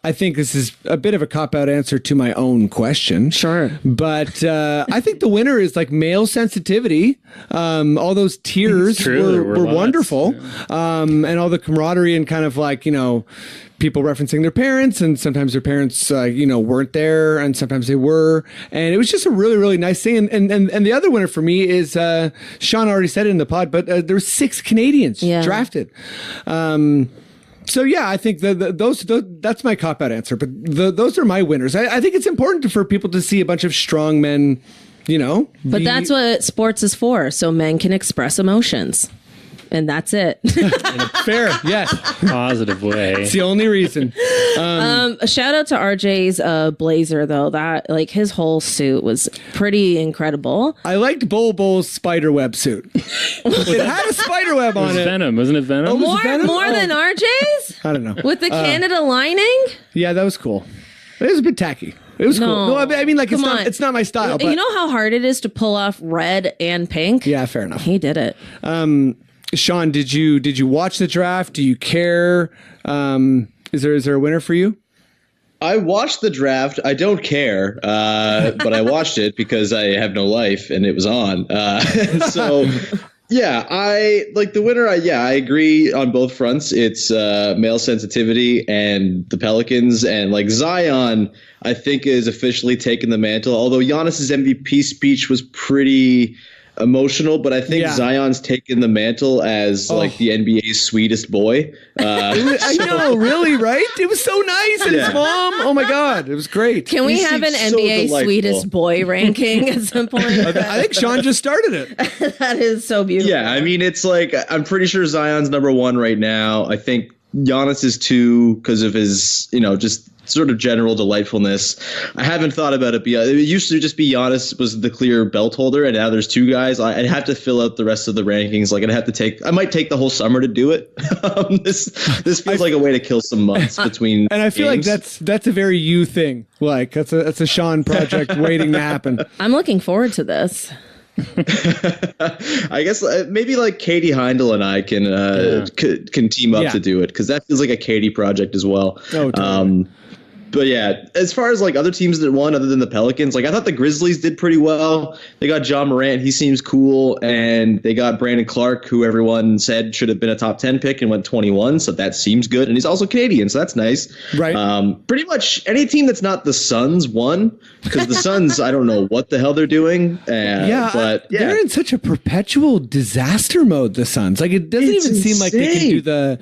I think this is a bit of a cop-out answer to my own question. Sure. But I think the winner is like male sensitivity. All those tears were wonderful. Yeah. And all the camaraderie and kind of like, people referencing their parents, and sometimes their parents, weren't there, and sometimes they were, and it was just a really, really nice thing. And the other winner for me is Sean already said it in the pod, but there were 6 Canadians drafted. So yeah, I think those that's my cop-out answer, but those are my winners. I think it's important for people to see a bunch of strong men, But that's what sports is for, so men can express emotions. And that's it. Fair, yes. Positive way. It's the only reason. A shout out to RJ's blazer, though. That his whole suit was pretty incredible. I liked Bull's spiderweb suit. It had a spiderweb on it. Venom, wasn't it Venom? More than RJ's? I don't know. With the Canada lining? Yeah, that was cool. It was a bit tacky. It was cool. No, I mean, like it's not my style. But you know how hard it is to pull off red and pink? Yeah, fair enough. He did it. Sean, did you watch the draft? Do you care? Is there a winner for you? I watched the draft. I don't care, but I watched it because I have no life and it was on. So, yeah, I like the winner. I agree on both fronts. It's male sensitivity and the Pelicans, and like Zion, I think is officially taken the mantle. Although Giannis's MVP speech was pretty emotional, but I think Zion's taken the mantle as like the NBA's sweetest boy. I know, really, right? It was so nice. And his mom, oh my God, it was great. Can we have an NBA sweetest boy ranking at some point? I think Sean just started it. That is so beautiful. Yeah, I mean, it's like, I'm pretty sure Zion's number 1 right now. I think Giannis is 2 because of his, just sort of general delightfulness. I haven't thought about it. It used to just be Giannis was the clear belt holder, and now there's 2 guys. I'd have to fill out the rest of the rankings. Like I might take the whole summer to do it. This feels like a way to kill some months between. And I feel games. like that's a very you thing. Like that's a Sean project waiting to happen. I'm looking forward to this. I guess maybe like Katie Heindel and I can team up to do it, because that feels like a Katie project as well. Oh, totally. But yeah, as far as like other teams that won other than the Pelicans, like I thought the Grizzlies did pretty well. They got John Morant. He seems cool. And they got Brandon Clark, who everyone said should have been a top 10 pick and went 21. So that seems good. And he's also Canadian. So that's nice. Right. Pretty much any team that's not the Suns won, because the Suns, I don't know what the hell they're doing. But they're in such a perpetual disaster mode, the Suns. Like it doesn't even seem like they can do the,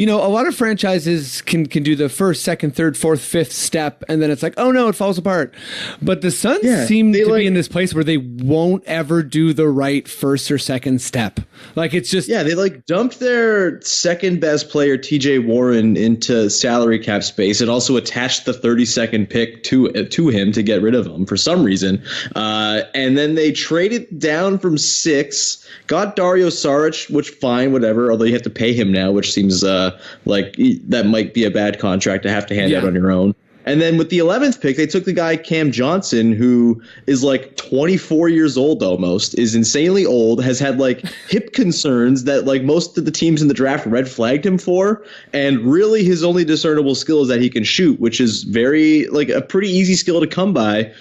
a lot of franchises can do the first, second, third, fourth, fifth fifth step, and then it's like, oh no, it falls apart. But the Suns seem to be in this place where they won't ever do the right first or second step. Like it's just they like dumped their second best player TJ Warren into salary cap space and also attached the 32nd pick to him to get rid of him for some reason. And then they traded down from 6, got Dario Saric, which fine, whatever. Although you have to pay him now, which seems like that might be a bad contract to have to hand out on your own. And then with the 11th pick, they took the guy Cam Johnson, who is like 24 years old almost, is insanely old, has had like hip concerns that like most of the teams in the draft red flagged him for. And really his only discernible skill is that he can shoot, which is very like a pretty easy skill to come by,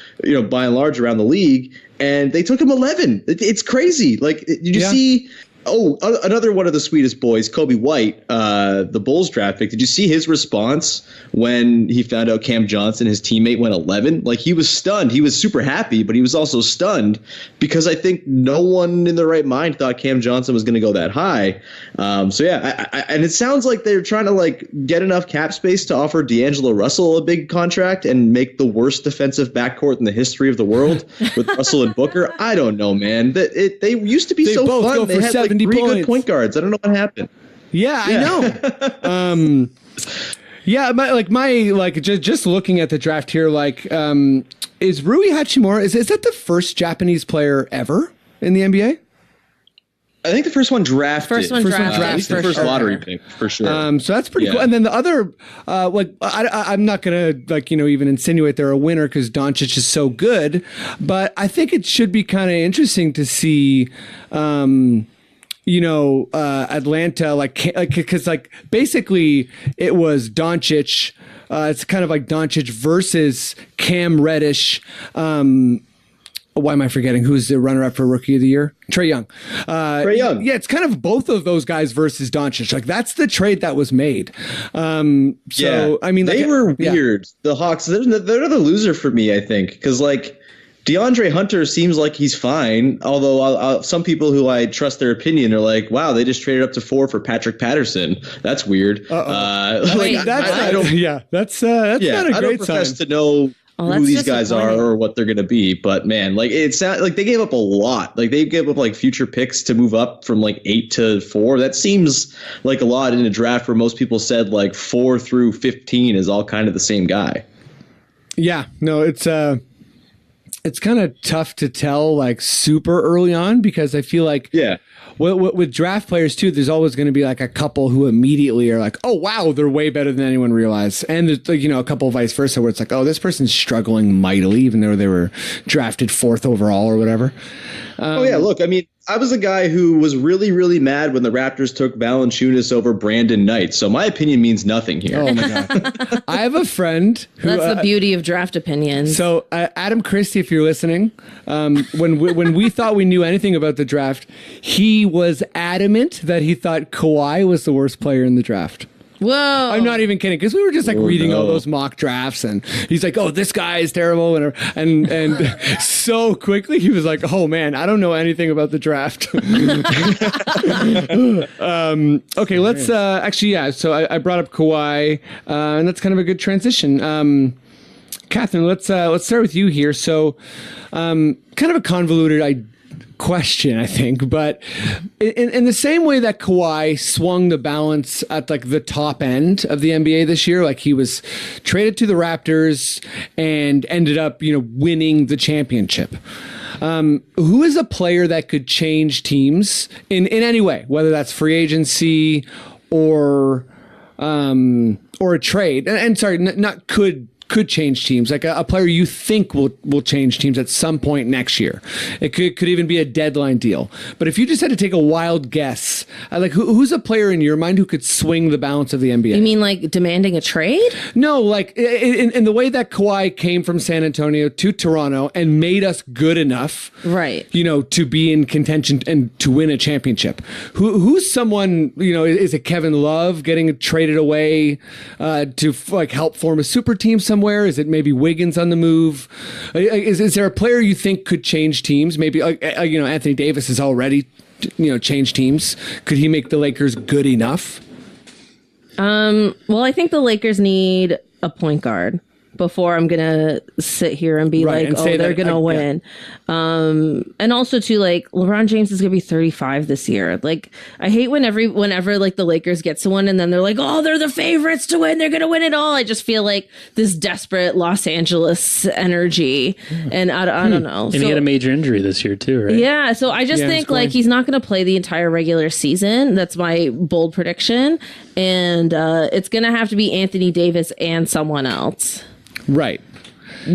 by and large around the league. And they took him 11. It's crazy. Like, did you see? Oh, another one of the sweetest boys, Kobe White, the Bulls draft pick. Did you see his response when he found out Cam Johnson, his teammate, went 11? Like, he was stunned. He was super happy, but he was also stunned because I think no one in their right mind thought Cam Johnson was going to go that high. And it sounds like they're trying to like get enough cap space to offer D'Angelo Russell a big contract and make the worst defensive backcourt in the history of the world with Russell and Booker. I don't know, man. They used to be so fun. They had like 3 good point guards. I don't know what happened. Yeah. I know. Just looking at the draft here, is Rui Hachimura, is that the first Japanese player ever in the NBA? I think the first one drafted. First one drafted. The first lottery pick for sure. So that's pretty cool. And then the other, I'm not gonna even insinuate they're a winner because Doncic is so good, but I think it should be kind of interesting to see. Atlanta, because basically it was Doncic. It's kind of like Doncic versus Cam Reddish. Why am I forgetting who's the runner-up for Rookie of the Year? Trae Young. Yeah, it's kind of both of those guys versus Doncic. Like that's the trade that was made. I mean, they were weird. The Hawks. They're the loser for me, I think, because DeAndre Hunter seems like he's fine, although some people who I trust their opinion are like, wow, they just traded up to 4 for Patrick Patterson. That's weird. That's not a great sign. To know who these guys are or what they're going to be. But man, it sounds like they gave up a lot. Like they gave up future picks to move up from 8 to 4. That seems like a lot in a draft where most people said 4 through 15 is all kind of the same guy. Yeah, no, it's kind of tough to tell super early on because I feel with draft players too, there's always going to be a couple who immediately are oh wow, they're way better than anyone realized, and there's a couple vice versa where it's oh, this person's struggling mightily even though they were drafted 4th overall or whatever. Look, I mean, I was a guy who was really, really mad when the Raptors took Valanciunas over Brandon Knight. So my opinion means nothing here. Oh my God. I have a friend who... That's the beauty of draft opinions. So Adam Christie, if you're listening, when we thought we knew anything about the draft, he was adamant that he thought Kawhi was the worst player in the draft. Whoa. I'm not even kidding, because we were just reading all those mock drafts, and he's oh, this guy is terrible, and so quickly he was oh man, I don't know anything about the draft. Okay, let's so I brought up Kawhi, and that's kind of a good transition. Cathryn, let's start with you here. So kind of a convoluted question, I think, but in the same way that Kawhi swung the balance at the top end of the NBA this year, he was traded to the Raptors and ended up winning the championship. Who is a player that could change teams in any way, whether that's free agency or a trade? And sorry, not could change teams, a player you think will change teams at some point next year. It could even be a deadline deal. But if you just had to take a wild guess, who's a player in your mind who could swing the balance of the NBA? You mean demanding a trade? No, in the way that Kawhi came from San Antonio to Toronto and made us good enough, right? To be in contention and to win a championship. Who's someone, is it Kevin Love getting traded away to help form a super team somewhere? Is it maybe Wiggins on the move? Is there a player you think could change teams? Maybe Anthony Davis has already changed teams. Could he make the Lakers good enough? Well, I think the Lakers need a point guard. before I'm gonna sit here and be Right, like, and oh, say they're that, gonna win. And also too, like, LeBron James is gonna be 35 this year. Like, I hate whenever like the Lakers get to one and then they're like, oh, they're the favorites to win, they're gonna win it all. I just feel like this desperate Los Angeles energy, and I don't know. And he had a major injury this year too, right? Yeah, so I just think like he's not going to play the entire regular season. That's my bold prediction, and it's going to have to be Anthony Davis and someone else, Right.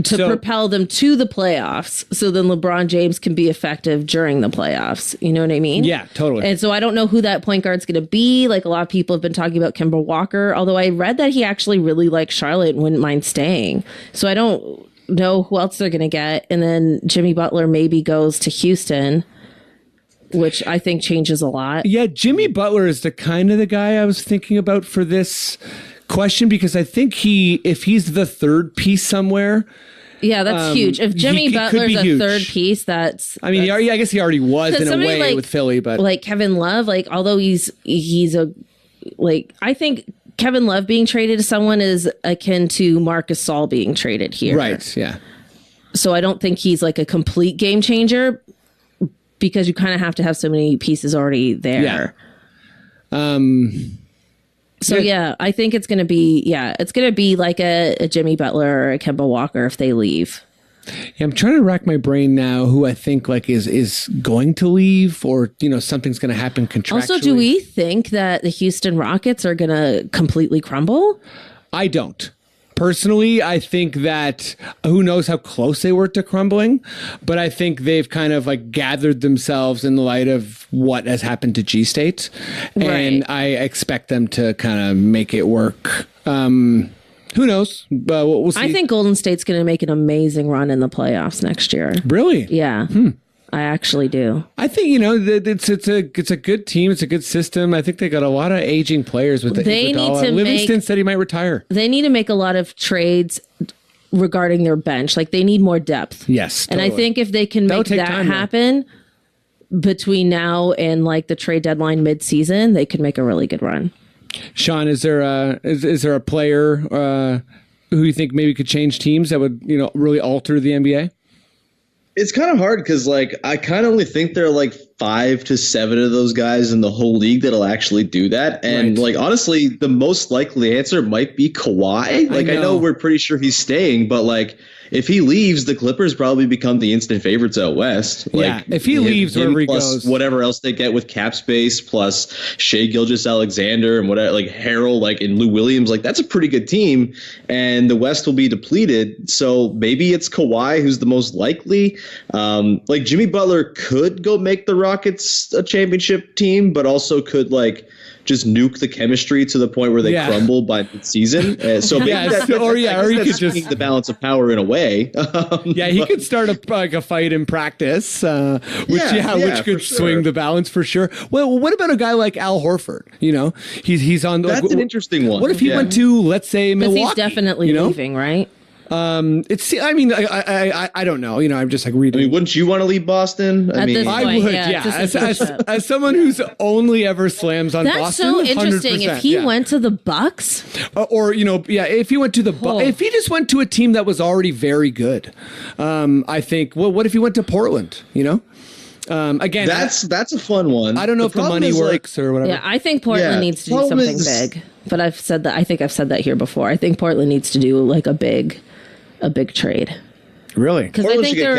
to propel them to the playoffs. So then LeBron James can be effective during the playoffs. You know what I mean? Yeah, totally. And so I don't know who that point guard's going to be. Like, a lot of people have been talking about Kemba Walker, although I read that he actually really likes Charlotte and wouldn't mind staying. So I don't know who else they're going to get. And then Jimmy Butler maybe goes to Houston, which I think changes a lot. Yeah, Jimmy Butler is the kind of the guy I was thinking about for this question, because I think if he's the third piece somewhere. Yeah, that's huge. If Jimmy Butler's a third piece, I guess he already was in a way like, with Philly, but like Kevin Love, like, although he's I think Kevin Love being traded to someone is akin to Marc Gasol being traded here. Right, yeah. So I don't think he's like a complete game changer, because you kind of have to have so many pieces already there. Yeah. So yeah, I think it's gonna be like a Jimmy Butler or a Kemba Walker if they leave. Yeah, I'm trying to rack my brain now who I think like is going to leave, or something's going to happen contractually. Also, do we think that the Houston Rockets are gonna completely crumble? I don't. Personally, I think that who knows how close they were to crumbling, but I think they've kind of like gathered themselves in the light of what has happened to G State, and I expect them to kind of make it work. Who knows? But we'll see. I think Golden State's going to make an amazing run in the playoffs next year. Really? Yeah. I actually do. I think it's a good team. It's a good system. I think they got a lot of aging players with Livingston said he might retire. They need to make a lot of trades regarding their bench. Like, they need more depth. Yes, totally. And I think if they can make that happen between now and like the trade deadline mid-season, they could make a really good run. Sean, is there a player who you think maybe could change teams that would really alter the NBA? It's kind of hard because, like, I kind of only think there are like 5 to 7 of those guys in the whole league that'll actually do that. And like, honestly, the most likely answer might be Kawhi. Like, I know we're pretty sure he's staying, but like, if he leaves, the Clippers probably become the instant favorites out west. Like, if he leaves, wherever he plus goes, whatever else they get with cap space, plus Shai Gilgeous-Alexander and whatever, like Harrell, like, and Lou Williams, like, that's a pretty good team. And the West will be depleted. So maybe it's Kawhi who's the most likely. Like, Jimmy Butler could go make the Rockets a championship team, but also could like just nuke the chemistry to the point where they crumble by mid-season. So maybe or he could just the balance of power in a way. He could start a fight in practice, which could swing the balance for sure. Well, what about a guy like Al Horford? He's on. That's an interesting one. What if he went to, let's say, Milwaukee? He's definitely leaving, right? I don't know. I'm just like reading. I mean, wouldn't you want to leave Boston? I would. As someone who's only ever slams on That's Boston. That's so interesting. If he went to the Bucks, if he went to the if he just went to a team that was already very good, I think. Well, what if he went to Portland? Again, that's a fun one. I don't know if the money works or whatever. Yeah, I think Portland needs to do something big. But I've said that. I think I've said that here before. I think Portland needs to do like a big trade. Really? Because I think they're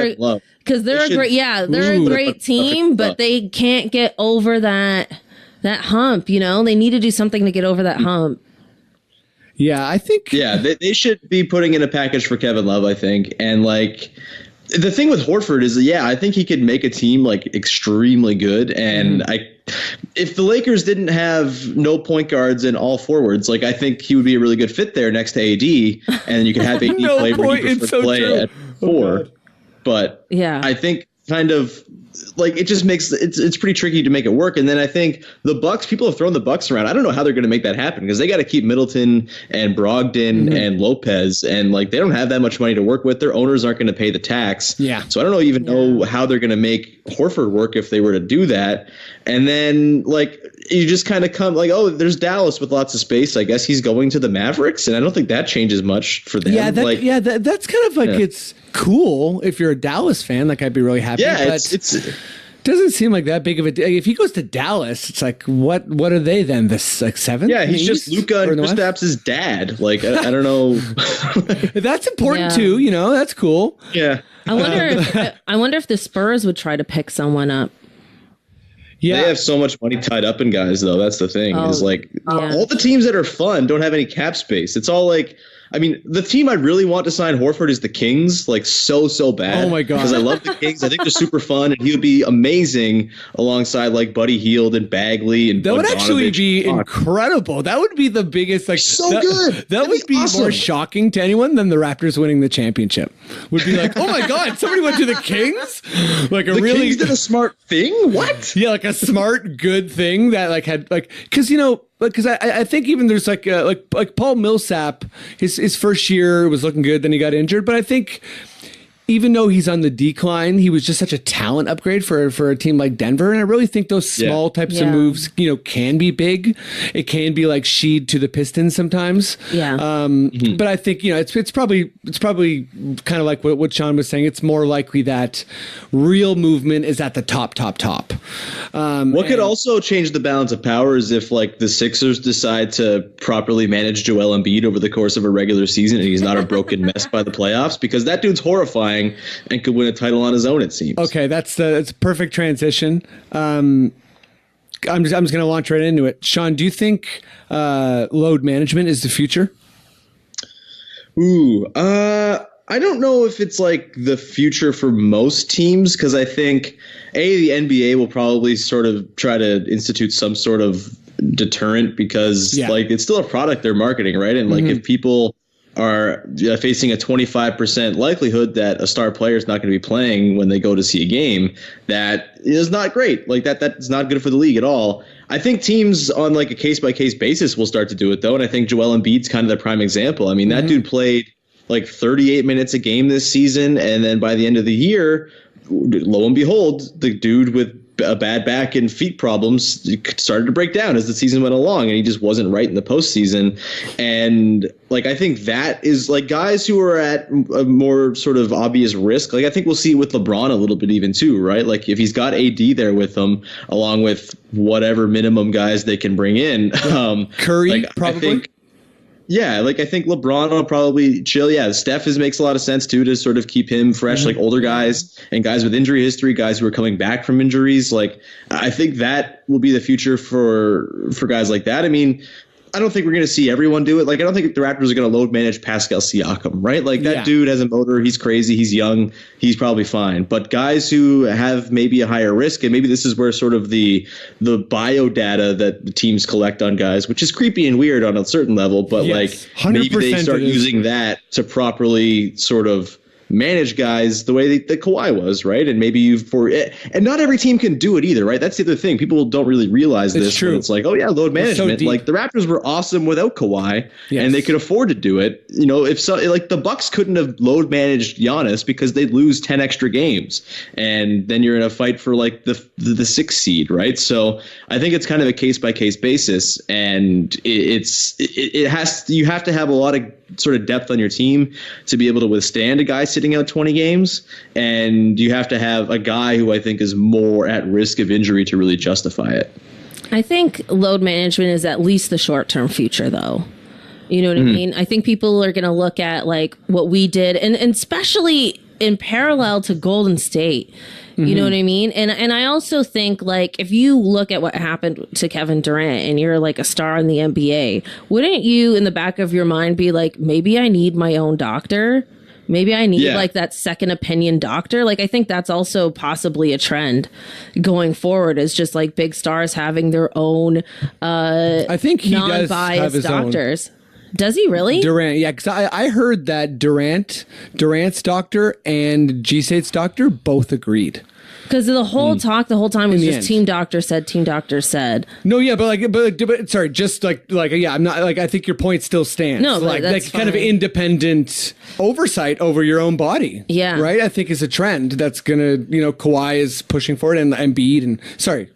a great team, but they can't get over that hump. They need to do something to get over that hump. Yeah, I think. Yeah, they should be putting in a package for Kevin Love, I think, and like. The thing with Horford is, I think he could make a team like extremely good. And if the Lakers didn't have no point guards and all forwards, like, I think he would be a really good fit there next to AD, and you could have AD play where he prefers to play at 4. But I think kind of like it just makes it's pretty tricky to make it work. And then I think the Bucks, people have thrown the Bucks around. I don't know how they're going to make that happen because they got to keep Middleton and Brogdon and Lopez, and like they don't have that much money to work with. Their owners aren't going to pay the tax. Yeah. So I don't know how they're going to make Horford work if they were to do that. And then like you just kind of come like, oh, there's Dallas with lots of space. I guess he's going to the Mavericks, and I don't think that changes much for them. Yeah, that's kind of like it's cool if you're a Dallas fan. Like, I'd be really happy. Yeah, but it's doesn't seem like that big of a. If he goes to Dallas, it's like what are they then? This like seventh? Yeah, he's just Luka and Kristaps' dad. Like I don't know. That's important too. You know, that's cool. Yeah. I wonder if the Spurs would try to pick someone up. Yeah. They have so much money tied up in guys, though. That's the thing. Is like all the teams that are fun don't have any cap space. It's all like, I mean, the team I really want to sign Horford is the Kings, like so bad. Oh my god! Because I love the Kings. I think they're super fun, and he would be amazing alongside like Buddy Hield and Bagley and. That would actually be incredible. That would be the biggest, like good. That would be awesome. More shocking to anyone than the Raptors winning the championship. Would be like, oh my god, somebody went to the Kings. Like the Kings did a smart thing. What? Yeah, like a smart, good thing that like had like because you know. Because I think even there's like Paul Millsap, his first year was looking good, then he got injured. But I think even though he's on the decline, he was just such a talent upgrade for a team like Denver. And I really think those small types of moves, you know, can be big. It can be like Sheed to the Pistons sometimes. Yeah. But I think, you know, it's probably kind of like what Sean was saying. It's more likely that real movement is at the top. What could also change the balance of power is if like the Sixers decide to properly manage Joel Embiid over the course of a regular season and he's not a broken mess by the playoffs, because that dude's horrifying and could win a title on his own, it seems. Okay, that's a perfect transition. I'm just going to launch right into it. Sean, do you think load management is the future? I don't know if it's like the future for most teams, because I think the NBA will probably sort of try to institute some sort of deterrent because like it's still a product they're marketing, right? And like if people are facing a 25% likelihood that a star player is not going to be playing when they go to see a game, that is not great. Like that's not good for the league at all. I think teams on like a case by case basis will start to do it though. And I think Joel Embiid's kind of the prime example. I mean, that dude played like 38 minutes a game this season. And then by the end of the year, lo and behold, the dude with a bad back and feet problems started to break down as the season went along, and he just wasn't right in the postseason. And like, I think that is like guys who are at a more sort of obvious risk. Like I think we'll see with LeBron a little bit even too, right? Like if he's got AD there with him, along with whatever minimum guys they can bring in, Curry, like, probably. I think LeBron will probably chill. Yeah, Steph makes a lot of sense too to sort of keep him fresh, like older guys and guys with injury history, guys who are coming back from injuries. Like I think that will be the future for guys like that. I mean, I don't think we're going to see everyone do it. Like I don't think the Raptors are going to load manage Pascal Siakam, right? Like that dude has a motor. He's crazy. He's young. He's probably fine. But guys who have maybe a higher risk, and maybe this is where sort of the bio data that the teams collect on guys, which is creepy and weird on a certain level, but like maybe they start using that to properly sort of manage guys the way that Kawhi was, right? And maybe and not every team can do it either, right? That's the other thing. People don't really realize this. It's true. It's like, oh yeah, load management. So like the Raptors were awesome without Kawhi, and they could afford to do it. You know, if so, like the Bucks couldn't have load managed Giannis because they'd lose 10 extra games, and then you're in a fight for like the 6th seed, right? So I think it's kind of a case by case basis, and you have to have a lot of sort of depth on your team to be able to withstand a guy sitting out 20 games. And you have to have a guy who I think is more at risk of injury to really justify it. I think load management is at least the short-term future, though. You know what I mean? I think people are going to look at like what we did, and especially in parallel to Golden State. You know what I mean? And I also think, like, if you look at what happened to Kevin Durant and you're like a star in the NBA, wouldn't you in the back of your mind be like, maybe I need my own doctor? Maybe I need like that second opinion doctor. Like, I think that's also possibly a trend going forward, is just like big stars having their own I think he non-biased does have his doctors. Own. Does he really? Durant, yeah, because I heard that Durant's doctor and G-State's doctor both agreed. Because the whole talk, the whole time was just team doctor said. No, yeah, but sorry, just like yeah, I'm not like, I think your point still stands. No, like that's kind of independent oversight over your own body. Yeah, right. I think is a trend that's gonna, Kawhi is pushing for it, and Embiid, and sorry.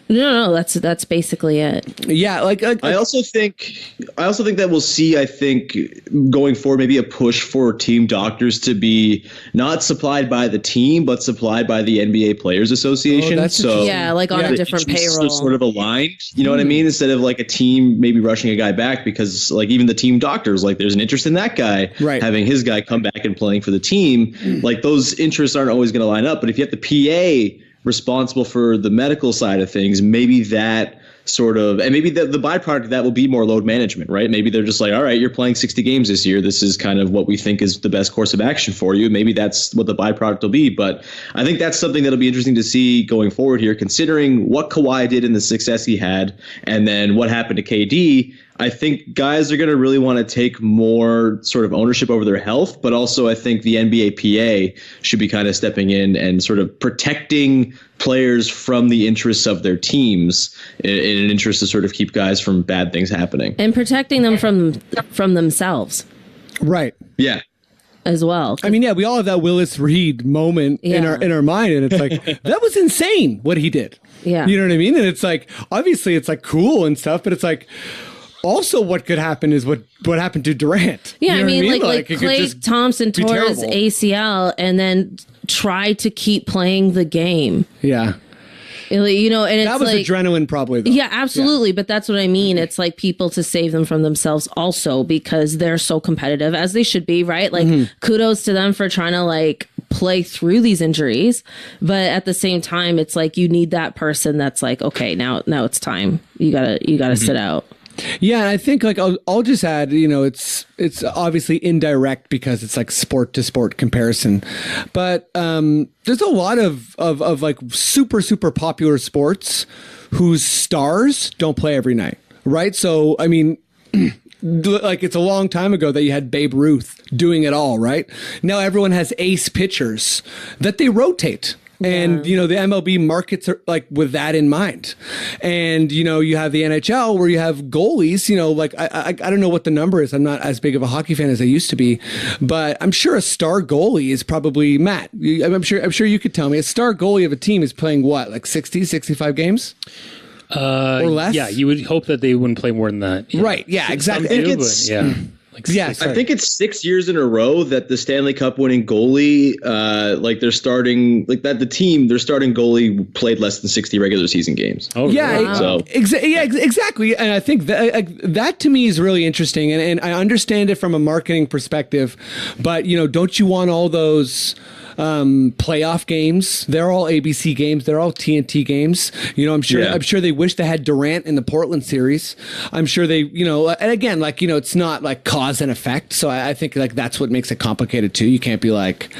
No, that's basically it. Yeah, I also think that we'll see, I think, going forward, maybe a push for team doctors to be not supplied by the team, but supplied by the NBA Players Association. That's so yeah, like on a different payroll. Sort of aligned. You know what I mean? Instead of like a team maybe rushing a guy back, because like even the team doctors, like there's an interest in that guy having his guy come back and playing for the team. Like those interests aren't always going to line up. But if you have the PA responsible for the medical side of things, maybe that sort of, and maybe the byproduct of that will be more load management, right? Maybe they're just like, all right, you're playing 60 games this year. This is kind of what we think is the best course of action for you. Maybe that's what the byproduct will be. But I think that's something that'll be interesting to see going forward here, considering what Kawhi did and the success he had, and then what happened to KD. I think guys are going to really want to take more sort of ownership over their health, but also I think the NBA PA should be kind of stepping in and sort of protecting players from the interests of their teams in an interest to sort of keep guys from bad things happening. And protecting them from themselves. Right. Yeah. As well. I mean, yeah, we all have that Willis Reed moment in our mind, and it's like, that was insane what he did. Yeah. You know what I mean? And it's like, obviously it's like cool and stuff, but it's like, also what could happen is what happened to Durant. Yeah, you know I mean, like Klay Thompson tore his ACL and then tried to keep playing the game. Yeah. You know, and it's that was like, adrenaline probably, though. Yeah, absolutely. Yeah. But that's what I mean. It's like people to save them from themselves also, because they're so competitive, as they should be, right? Like kudos to them for trying to like play through these injuries. But at the same time, it's like you need that person that's like, okay, now it's time. You gotta sit out. Yeah, and I think like I'll just add, you know, it's obviously indirect because it's like sport to sport comparison, but there's a lot of like super popular sports whose stars don't play every night, right? So I mean, like it's a long time ago that you had Babe Ruth doing it all, right? Now everyone has ace pitchers that they rotate. And, you know, the MLB markets are like with that in mind. And, you know, you have the NHL where you have goalies, you know, like I don't know what the number is. I'm not as big of a hockey fan as I used to be, but I'm sure a star goalie is probably Matt. I'm sure you could tell me a star goalie of a team is playing what, like 60, 65 games? Or less? Yeah, you would hope that they wouldn't play more than that. Yeah. Right. Yeah, exactly. I think it's 6 years in a row that the Stanley Cup winning goalie, like they're starting, like that the team, their starting goalie played less than 60 regular season games. Oh, yeah, wow. So exactly. And I think that to me is really interesting, and I understand it from a marketing perspective, but you know, don't you want all those playoff games? They're all ABC games. They're all TNT games. You know, I'm sure they wish they had Durant in the Portland series. I'm sure they, you know, and again, like, you know, it's not like cause and effect. So I think like that's what makes it complicated too. You can't be like,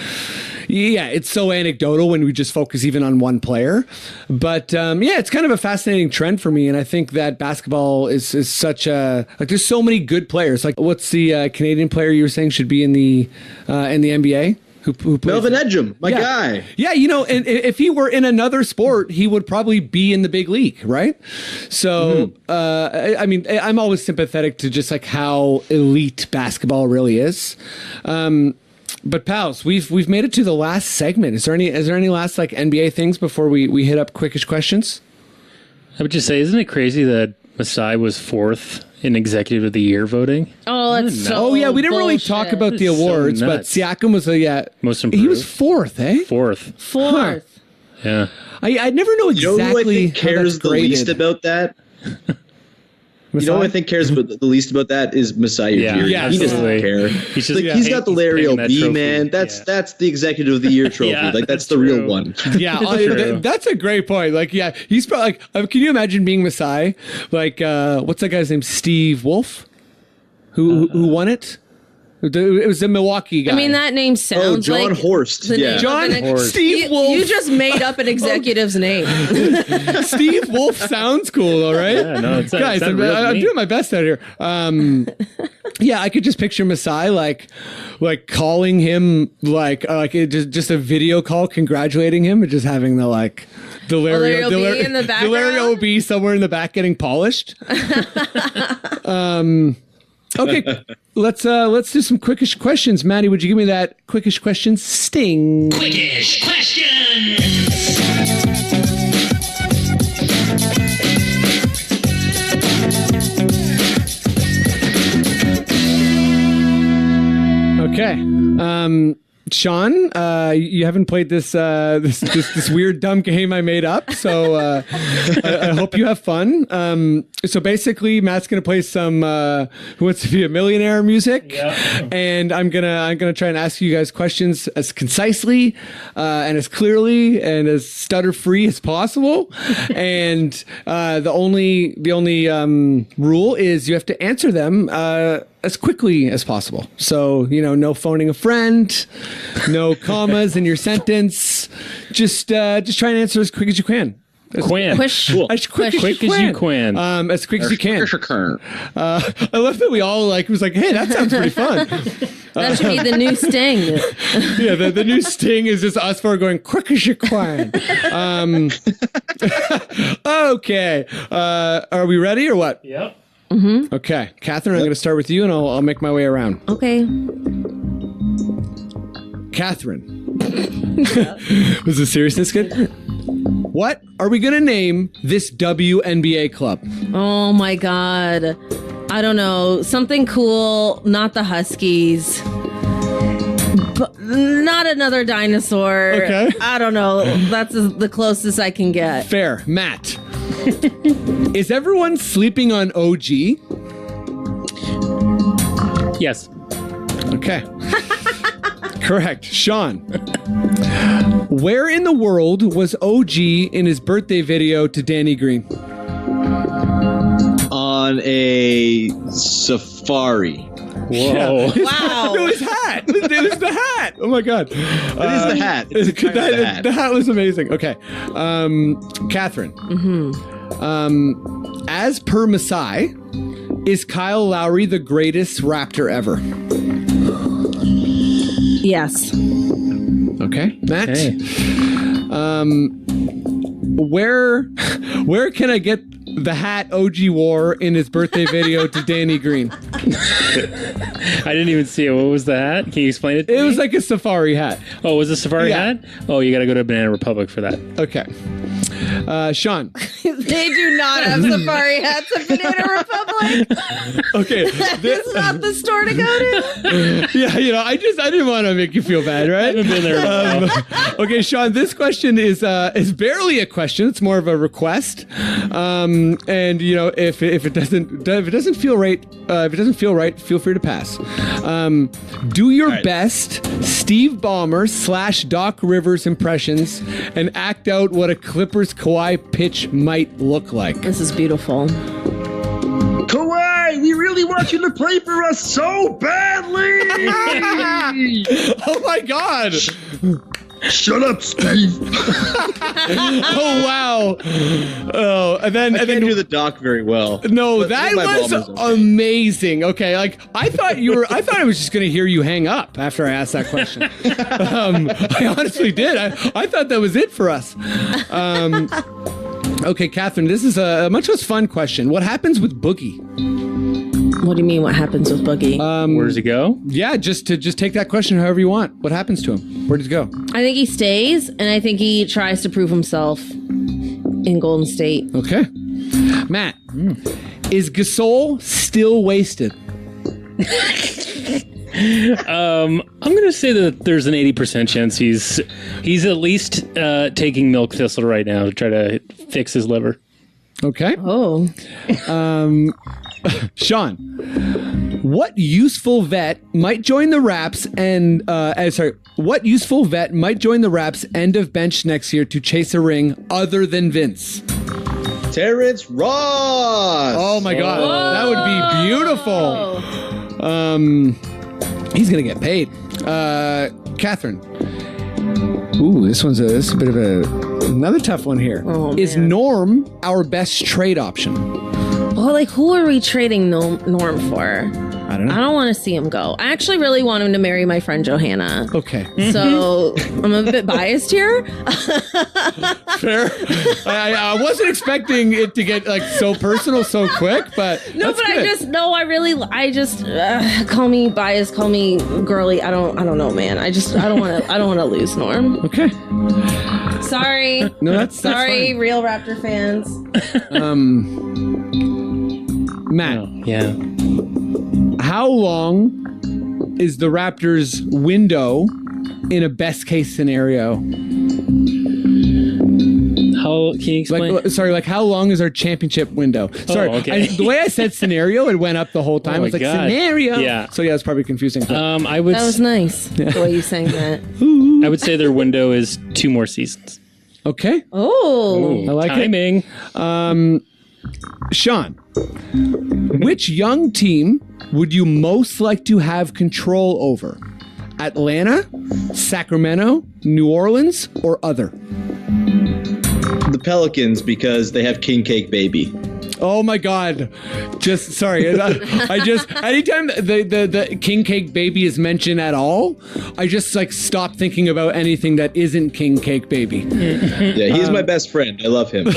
yeah, it's so anecdotal when we just focus even on one player. But yeah, it's kind of a fascinating trend for me. And I think that basketball is such a, like, there's so many good players. Like, what's the Canadian player you were saying should be in the NBA? Who Melvin Edgem, my guy. Yeah, you know, and if he were in another sport, he would probably be in the big league, right? So, I mean, I'm always sympathetic to just like how elite basketball really is. But pals, we've made it to the last segment. Is there any last like NBA things before we hit up Quickish Questions? I would just say, isn't it crazy that Masai was 4th in Executive of the Year voting? Oh, that's so Oh yeah, we didn't really bullshit. talk about the awards, but Siakam was most improved. He was 4th, eh? 4th. 4th. Yeah. I never know exactly. You know who I think cares the least about that? You know who I think cares the least about that is Masai Ujiri. Yeah, he doesn't absolutely. care. He's just, He's got the Larry O.B., man. That's That's the Executive of the Year trophy. Yeah, like that's the true. real one. Yeah, that's a great point. Like, yeah, he's probably like. Can you imagine being Masai? Like, what's that guy's name? Steve Wolf, who won it? It was the Milwaukee guy. I mean, that name sounds John like Horst. the Yeah. name John of an Horst. Steve Wolf. You just made up an executive's name. Steve Wolf sounds cool, all right? Yeah, no, it's guys, I'm doing my best out here. Yeah, I could just picture Masai like calling him just a video call, congratulating him, and just having the like the Larry O.B. in the background? the Larry O.B. somewhere in the back getting polished. Okay, let's do some Quickish Questions. Maddie, would you give me that Quickish Questions sting? Quickish Questions! Okay. Sean, you haven't played this weird dumb game I made up, so I hope you have fun. So basically, Matt's gonna play some Who Wants to Be a Millionaire music, and I'm gonna try and ask you guys questions as concisely and as clearly and as stutter free as possible. And the only rule is you have to answer them as quickly as possible. So, no phoning a friend, no commas in your sentence. Just try and answer as quick as you can. As quick as you can. As quick as you can. I love that we all was like, hey, that sounds pretty fun. That should be the new sting. Yeah, the new sting is just us four going quick as you can. Okay. Are we ready or what? Yep. Mm-hmm. Okay, Cathryn, I'm going to start with you, and I'll make my way around. Okay. Cathryn, was the seriousness good? What are we going to name this WNBA club? Oh my God, I don't know, something cool. Not the Huskies. But not another dinosaur. Okay. I don't know. That's the closest I can get. Fair, Matt. Is everyone sleeping on OG? Yes. Okay. Correct. Sean. Where in the world was OG in his birthday video to Danny Green? On a safari. Whoa. Yeah. Wow. It was hat. It was the hat. Oh my God. It is the hat. It's the hat. The hat was amazing. Okay. Cathryn. Mm-hmm. As per Masai, is Kyle Lowry the greatest Raptor ever? Yes. Okay. Matt. Okay. Where can I get the hat OG wore in his birthday video to Danny Green? I didn't even see it. What was the hat? Can you explain it to me? It was like a safari hat. Oh, was it a safari hat? Oh, you got to go to Banana Republic for that. Okay. Sean. They do not have safari hats at Banana Republic. Okay. This is not the store to go to. Yeah, I didn't want to make you feel bad, right? I haven't been there. Okay, Sean, this question is barely a question. It's more of a request. And if it doesn't feel right, feel free to pass. Do your best Steve Ballmer / Doc Rivers impressions and act out what a Clippers Kawhi pitch might look like. This is beautiful. Kawhi, we really want you to play for us so badly. Oh my God. Shut up, Steve. Oh wow. Oh, and then I can't do the doc very well. No, but that my was Ballmer's okay. amazing. Okay, I thought I was just gonna hear you hang up after I asked that question. I honestly did. I thought that was it for us. Okay, Cathryn, this is a much less fun question. What happens with Boogie? What do you mean? What happens with Boogie? Where does he go? Yeah, just take that question however you want. What happens to him? Where does he go? I think he stays, and I think he tries to prove himself in Golden State. Okay, Matt, is Gasol still wasted? I'm gonna say that there's an 80% chance he's at least taking milk thistle right now to try to fix his liver. Okay. Oh. Sean, what useful vet might join the Raps and what useful vet might join the Raps end of bench next year to chase a ring other than Vince? Terrence Ross. Oh my God, that would be beautiful. He's gonna get paid. Cathryn. Ooh, this is a bit of another tough one here. Oh, is man. Norm our best trade option? Well, who are we trading Norm for? I don't know. I don't want to see him go. I actually really want him to marry my friend Johanna. Okay. So I'm a bit biased here. Fair. I wasn't expecting it to get so personal so quick, but No, that's but good. I just call me biased, call me girly. I don't know, man. I don't want to lose Norm. Okay. Sorry. No, that's sorry, fine. real Raptor fans. Matt. Yeah. How long is the Raptors' window in a best case scenario? How can you explain? Like how long is our championship window? Sorry, okay. the way I said scenario, it went up the whole time. Oh I was like, God. scenario. Yeah. So yeah, it's probably confusing. That was nice, the way you sang that. I would say their window is 2 more seasons. Okay. Oh. I like timing. it. Sean, which young team would you most like to have control over? Atlanta, Sacramento, New Orleans, or other? The Pelicans, because they have King Cake Baby. Oh my God! Just sorry. I just anytime the King Cake Baby is mentioned at all, I just like stop thinking about anything that isn't King Cake Baby. Yeah, he's my best friend. I love him.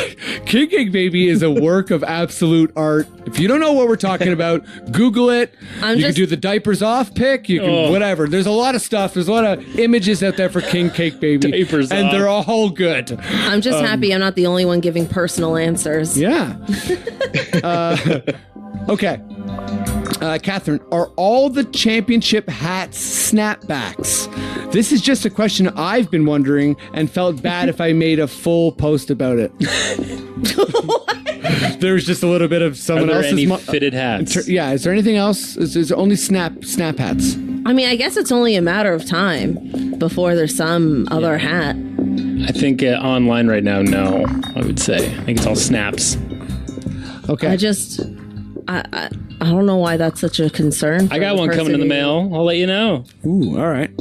King Cake Baby is a work of absolute art. If you don't know what we're talking about, Google it. You can do the diapers off pic. You can whatever. There's a lot of stuff. There's a lot of images out there for King Cake Baby, Diapers and off. they're all good. I'm just happy I'm not the only one giving personal answers. Yeah. Okay. Cathryn, are all the championship hats snapbacks? This is just a question I've been wondering and felt bad if I made a full post about it. There was just a little bit of someone else's. Any fitted hats? Yeah. Is there anything else? Is there only snap hats? I mean, I guess it's only a matter of time before there's some other hat. I think online right now, no. I would say. I think it's all snaps. Okay. I don't know why that's such a concern. I got one coming in the mail. I'll let you know. Ooh, all right.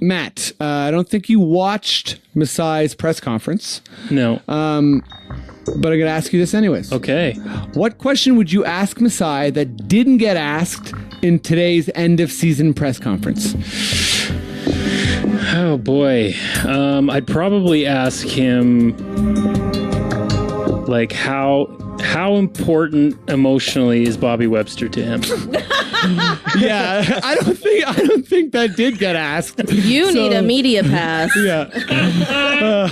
Matt, I don't think you watched Masai's press conference. No. But I'm going to ask you this anyways. Okay. What question would you ask Masai that didn't get asked in today's end of season press conference? Oh boy. I'd probably ask him like how important emotionally is Bobby Webster to him? Yeah, I don't think that did get asked. You need a media pass. Yeah.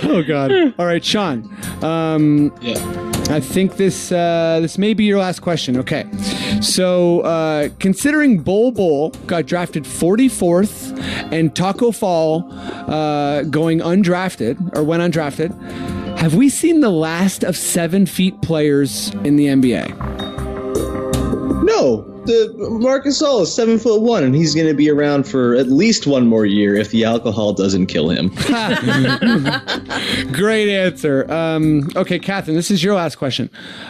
Oh God. All right, Sean. I think this may be your last question. Okay. So considering Bol got drafted 44th and Taco Fall going undrafted or went undrafted, have we seen the last of 7 feet players in the NBA? No. Marcus Gasol is 7'1", and he's going to be around for at least 1 more year if the alcohol doesn't kill him. Great answer. Okay, Cathryn, this is your last question.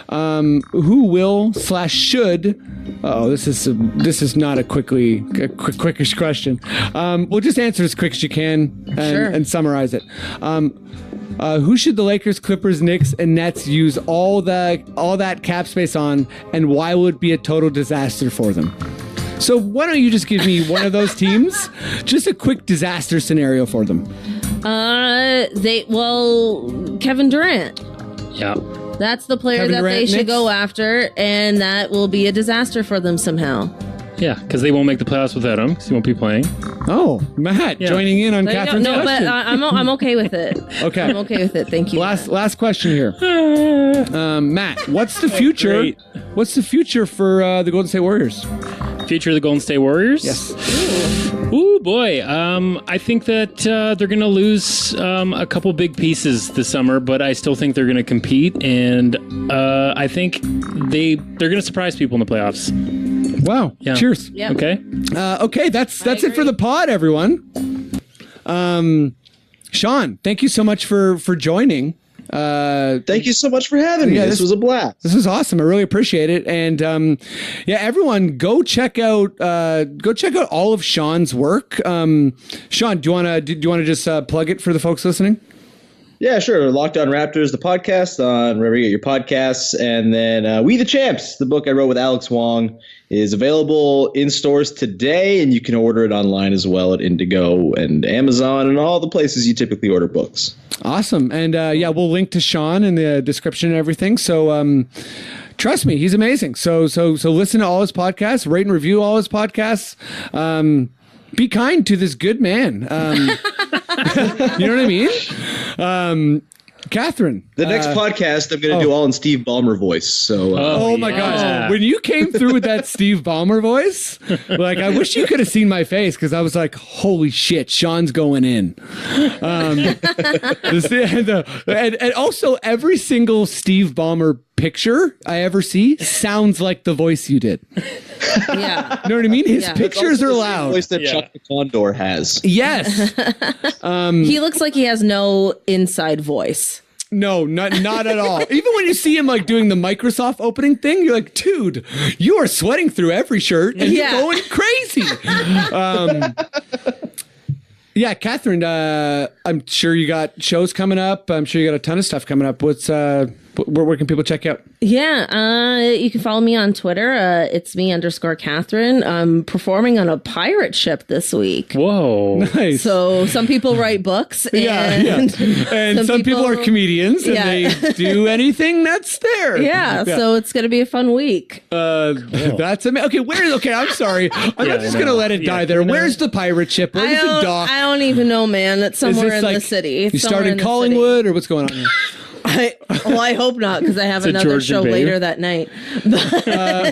Who will/should? Oh, this is not a quickish question. We'll just answer as quick as you can and summarize it. Who should the Lakers, Clippers, Knicks, and Nets use all that cap space on, and why will it be a total disaster for them? So why don't you just give me one of those teams? Just a quick disaster scenario for them. Kevin Durant. Yeah. That's the player Kevin that Durant, they should Knicks? go after, and that will be a disaster for them somehow. Yeah, because they won't make the playoffs without him, because he won't be playing. Oh, Matt, joining in on Cathryn's No, question. but I'm okay with it. Okay. I'm okay with it. Thank you. Last question here. Matt, what's the future? Great. What's the future for the Golden State Warriors? Future of the Golden State Warriors? Yes. Ooh, boy. I think that they're going to lose a couple big pieces this summer, but I still think they're going to compete, and I think they're going to surprise people in the playoffs. Wow. Yeah. Cheers. Yep. Okay? Okay, that's it for the pod, everyone. Sean, thank you so much for joining. Thank you so much for having me. Yeah, this was a blast. This is awesome. I really appreciate it. And everyone, go check out all of Sean's work. Sean, do you want to just plug it for the folks listening? Yeah, sure. Lockdown Raptors, the podcast on wherever you get your podcasts. And then We the Champs, the book I wrote with Alex Wong, is available in stores today. And you can order it online as well at Indigo and Amazon and all the places you typically order books. Awesome. And we'll link to Sean in the description and everything. So trust me, he's amazing. So listen to all his podcasts, rate and review all his podcasts. Be kind to this good man. You know what I mean? Cathryn. The next podcast, I'm going to do all in Steve Ballmer voice. So, oh my gosh. When you came through with that Steve Ballmer voice, like, I wish you could have seen my face because I was like, holy shit, Sean's going in. And also, every single Steve Ballmer picture I ever see sounds like the voice you did. Yeah. You know what I mean? His pictures are loud. Voice that Chuck the Condor has. Yes. He looks like he has no inside voice. No, not at all. Even when you see him like doing the Microsoft opening thing, you're like, dude, you are sweating through every shirt and you're going crazy. Yeah, Cathryn, I'm sure you got shows coming up. I'm sure you got a ton of stuff coming up. Where can people check you out? Yeah, you can follow me on Twitter. It's me _Cathryn. I'm performing on a pirate ship this week. Whoa. Nice. So some people write books. And And some people are comedians and they do anything that's there. Yeah, so it's going to be a fun week. That's amazing. Okay, I'm sorry. I'm not just going to let it die there. Where's the pirate ship? Where's the dock? I don't even know, man. It's somewhere in the city. You start in Collingwood or what's going on here? I hope not, because I have another show later that night.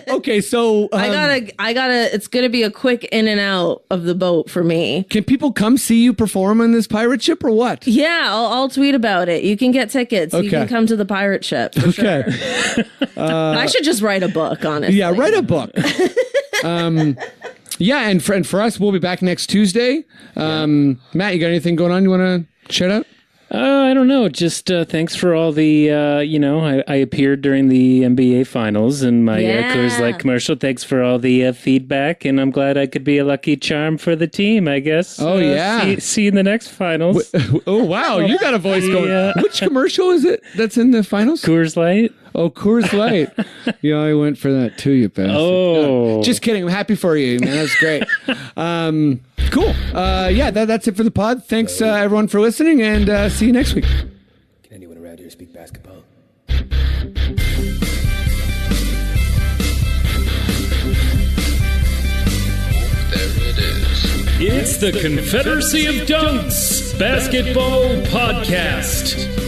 Okay, so I gotta. It's gonna be a quick in and out of the boat for me. Can people come see you perform on this pirate ship or what? Yeah, I'll tweet about it. You can get tickets. Okay. You can come to the pirate ship. For sure. I should just write a book, honestly. Yeah, write a book. Yeah, and for us, we'll be back next Tuesday. Matt, you got anything going on you want to shout out? I don't know. Just thanks for all the, I appeared during the NBA finals and my Coors Light commercial. Thanks for all the feedback, and I'm glad I could be a lucky charm for the team, I guess. Oh, yeah. See you in the next finals. Oh, wow. You got a voice going. Which commercial is it that's in the finals? Coors Light. Oh, Coors Light. Yeah, I went for that too, you bastard. Oh. Just kidding. I'm happy for you, man. That's great. Cool. Yeah, that's it for the pod. Thanks, everyone, for listening, and see you next week. Can anyone around here speak basketball? There it is. It's the Confederacy of Dunks Basketball Podcast.